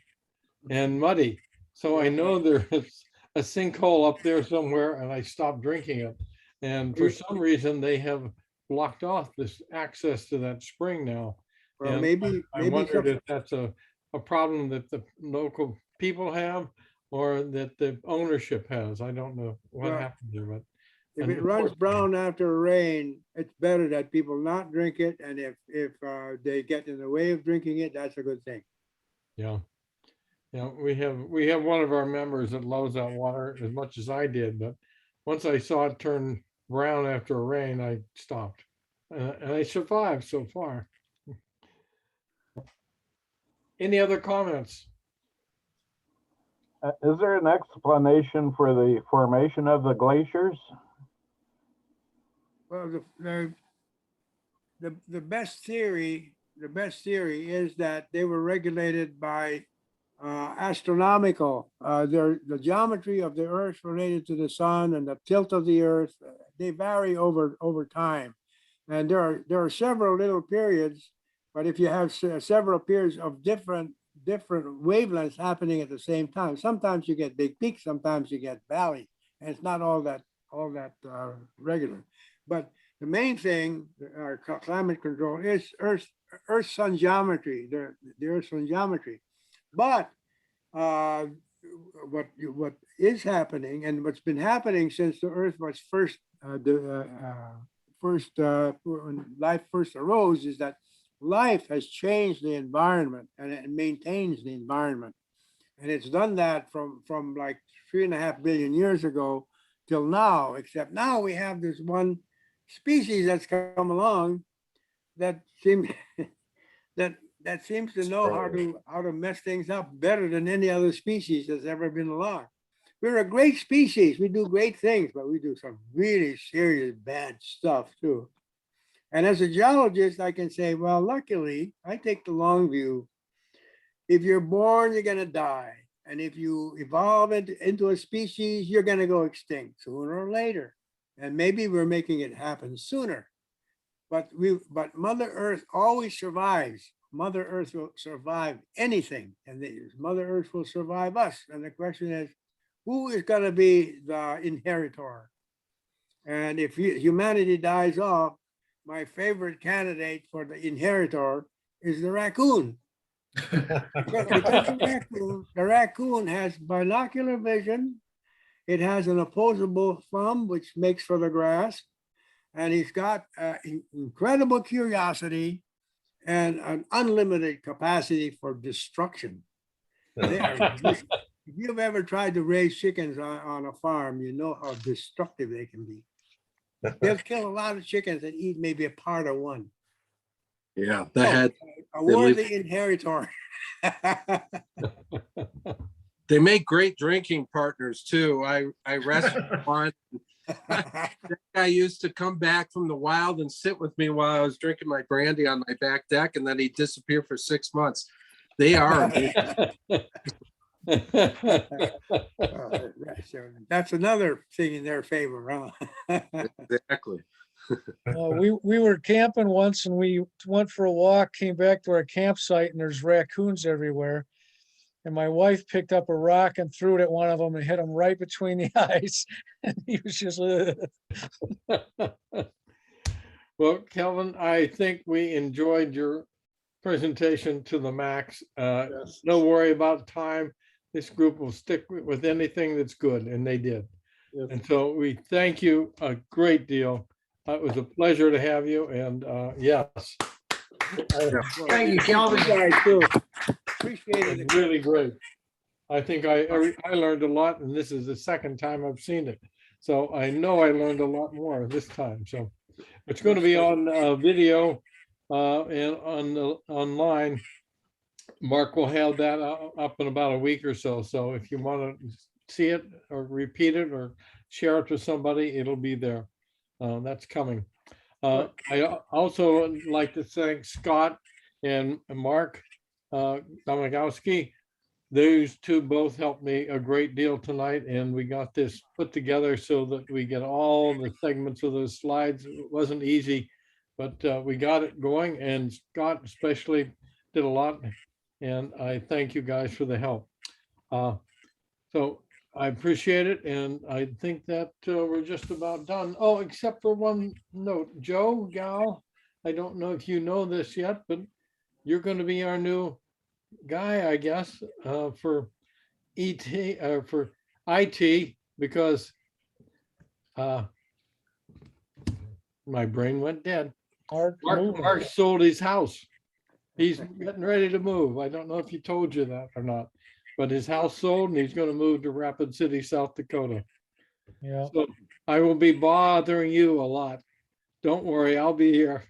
and muddy. So I know there is a sinkhole up there somewhere and I stopped drinking it. And for some reason, they have blocked off this access to that spring now. Well, And maybe I wondered if that's a problem that the local people have or that the ownership has. I don't know what Well, happened there, but if it runs brown after a rain, it's better that people not drink it. And if they get in the way of drinking it, that's a good thing. yeah. Yeah, we have one of our members that loves that water as much as I did, but once I saw it turn brown after a rain, I stopped. And I survived so far. Any other comments? Is there an explanation for the formation of the glaciers? Well, the best theory is that they were regulated by astronomical. The geometry of the Earth related to the sun and the tilt of the Earth, they vary over time. And there are several little periods, but if you have several periods of different wavelengths happening at the same time, sometimes you get big peaks, sometimes you get valley, and it's not all that regular. But the main thing, climate control, is Earth-Sun geometry, the Earth-Sun geometry. But what is happening and what's been happening since the Earth was first, when life first arose, is that life has changed the environment and it maintains the environment. And it's done that from like 3.5 billion years ago till now, except now we have this one species that's come along that seems that seems to know how to mess things up better than any other species that's ever been along. We're a great species. We do great things, but we do some really serious bad stuff too. And as a geologist, I can say, well, luckily, I take the long view. If you're born, you're gonna die. And if you evolve into a species, you're gonna go extinct sooner or later. And maybe we're making it happen sooner. But Mother Earth always survives. Mother Earth will survive anything, and Mother Earth will survive us. And the question is, who is going to be the inheritor? And if humanity dies off, my favorite candidate for the inheritor is the raccoon. Because the raccoon has binocular vision. It has an opposable thumb, which makes for the grass. And he's got incredible curiosity and an unlimited capacity for destruction. If you've ever tried to raise chickens on a farm, you know how destructive they can be. They'll kill a lot of chickens and eat maybe a part of one. Yeah, the head. A worthy inheritor. They make great drinking partners too. I rescued one. That guy used to come back from the wild and sit with me while I was drinking my brandy on my back deck, and then he'd disappear for 6 months. They are amazing. That's another thing in their favor, huh? Exactly. We were camping once and we went for a walk, came back to our campsite and there's raccoons everywhere. And my wife picked up a rock and threw it at one of them and hit him right between the eyes. And he was just, Well, Kelvin, I think we enjoyed your presentation to the max. Yes. No worry about time. This group will stick with anything that's good, and they did. Yes. And so we thank you a great deal. It was a pleasure to have you, and yes. Thank you, Kelvin. Guys, too. Appreciate it. Really great. I think I learned a lot, and this is the second time I've seen it. So I know I learned a lot more this time. So it's going to be on video and online. Mark will have that up in about a week or so. So if you want to see it or repeat it or share it with somebody, it'll be there. That's coming. I also would like to thank Scott and Mark Domagowski. Those two both helped me a great deal tonight, and we got this put together so that we get all the segments of those slides. It wasn't easy, but we got it going, and Scott especially did a lot, and I thank you guys for the help. So I appreciate it, and I think that we're just about done. Oh, except for one note, Joe, Gal, I don't know if you know this yet, but you're going to be our new guy, I guess, for for IT, because my brain went dead. Mark sold his house. He's getting ready to move. I don't know if he told you that or not, but his house sold and he's going to move to Rapid City, South Dakota. Yeah. So I will be bothering you a lot. Don't worry, I'll be here.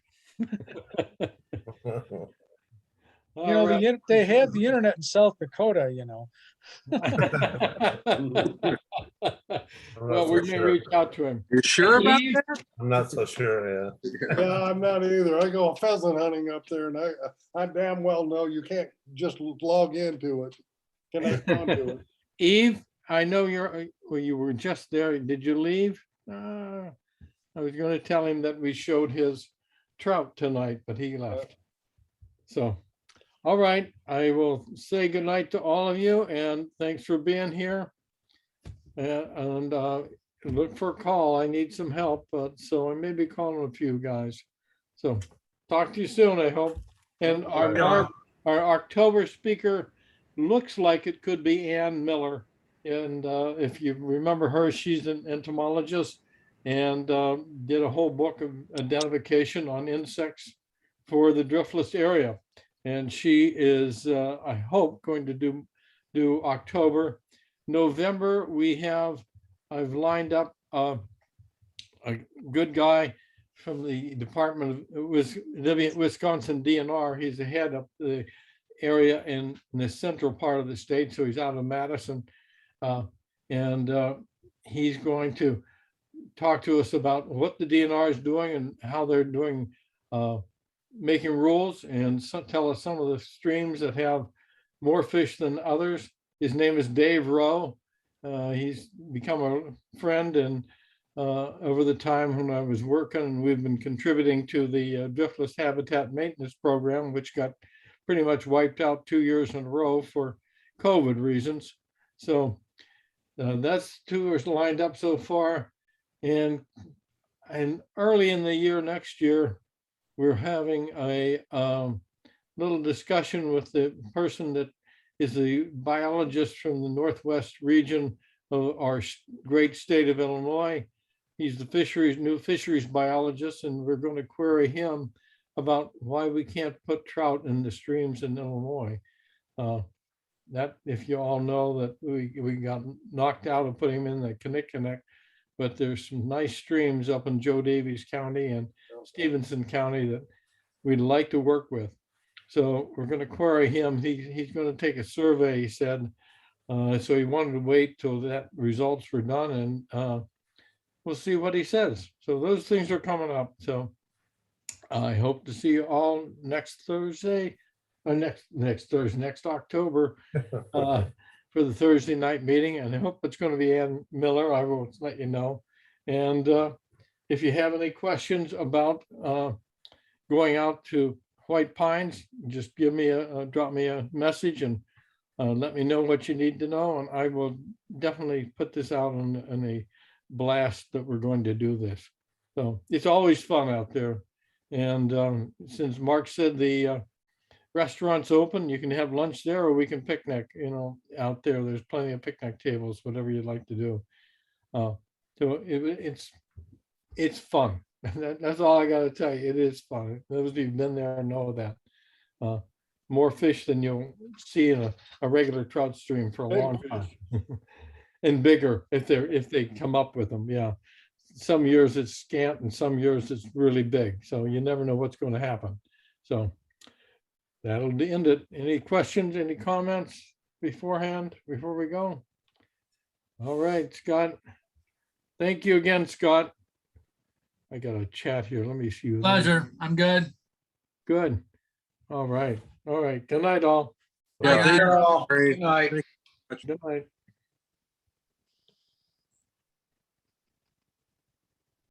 You know, they have the internet in South Dakota, you know. Well, we're going to reach out to him. You sure about Steve? that? I'm not so sure, yeah. Yeah, I'm not either. I go pheasant hunting up there and I damn well know you can't just log into it. Connect onto it. Eve, I know you were just there. Did you leave? I was going to tell him that we showed his trout tonight, but he left. So, all right, I will say goodnight to all of you and thanks for being here. And look for a call. I need some help, so I may be calling a few guys. So talk to you soon, I hope. And our October speaker looks like it could be Ann Miller. And if you remember her, she's an entomologist and did a whole book of identification on insects for the Driftless area. And she is, I hope, going to do October. November, I've lined up a good guy from the Department of Wisconsin DNR. He's the head of the area in the central part of the state. So he's out of Madison. And he's going to talk to us about what the DNR is doing and how they're doing, making rules, and tell us some of the streams that have more fish than others. His name is Dave Rowe. He's become a friend, and over the time when I was working, we've been contributing to the Driftless Habitat Maintenance Program, which got pretty much wiped out 2 years in a row for COVID reasons. So that's 2 years lined up so far. And early in the year, next year, we're having a little discussion with the person that is the biologist from the Northwest region of our great state of Illinois. He's the new fisheries biologist, and we're going to query him about why we can't put trout in the streams in Illinois. That, if you all know, that we got knocked out of putting him in the Kinnickinnick, but there's some nice streams up in Joe Davies County and Stevenson County that we'd like to work with. So we're going to query him. He's going to take a survey, he said. So he wanted to wait till that results were done, and we'll see what he says. So those things are coming up. So I hope to see you all next Thursday, or next October, for the Thursday night meeting. And I hope it's going to be Ann Miller. I will let you know. And if you have any questions about going out to White Pines, just drop me a message and let me know what you need to know. And I will definitely put this out on a blast that we're going to do this. So it's always fun out there. And since Mark said the restaurant's open, you can have lunch there, or we can picnic, out there. There's plenty of picnic tables, whatever you'd like to do. So it's fun. That's all I got to tell you. It is fun. Those of you who've been there know that. more fish than you'll see in a regular trout stream for a Big long fish. time. And bigger if they come up with them, yeah. Some years it's scant and some years it's really big, so you never know what's going to happen. So that'll end it. Any questions, any comments beforehand, before we go? All right, Scott. Thank you again, Scott. I got a chat here. Let me see you. Pleasure. I'm good. Good. All right. All right. Good night, all. Yeah, Bye, thank guys. you. Great. Good night.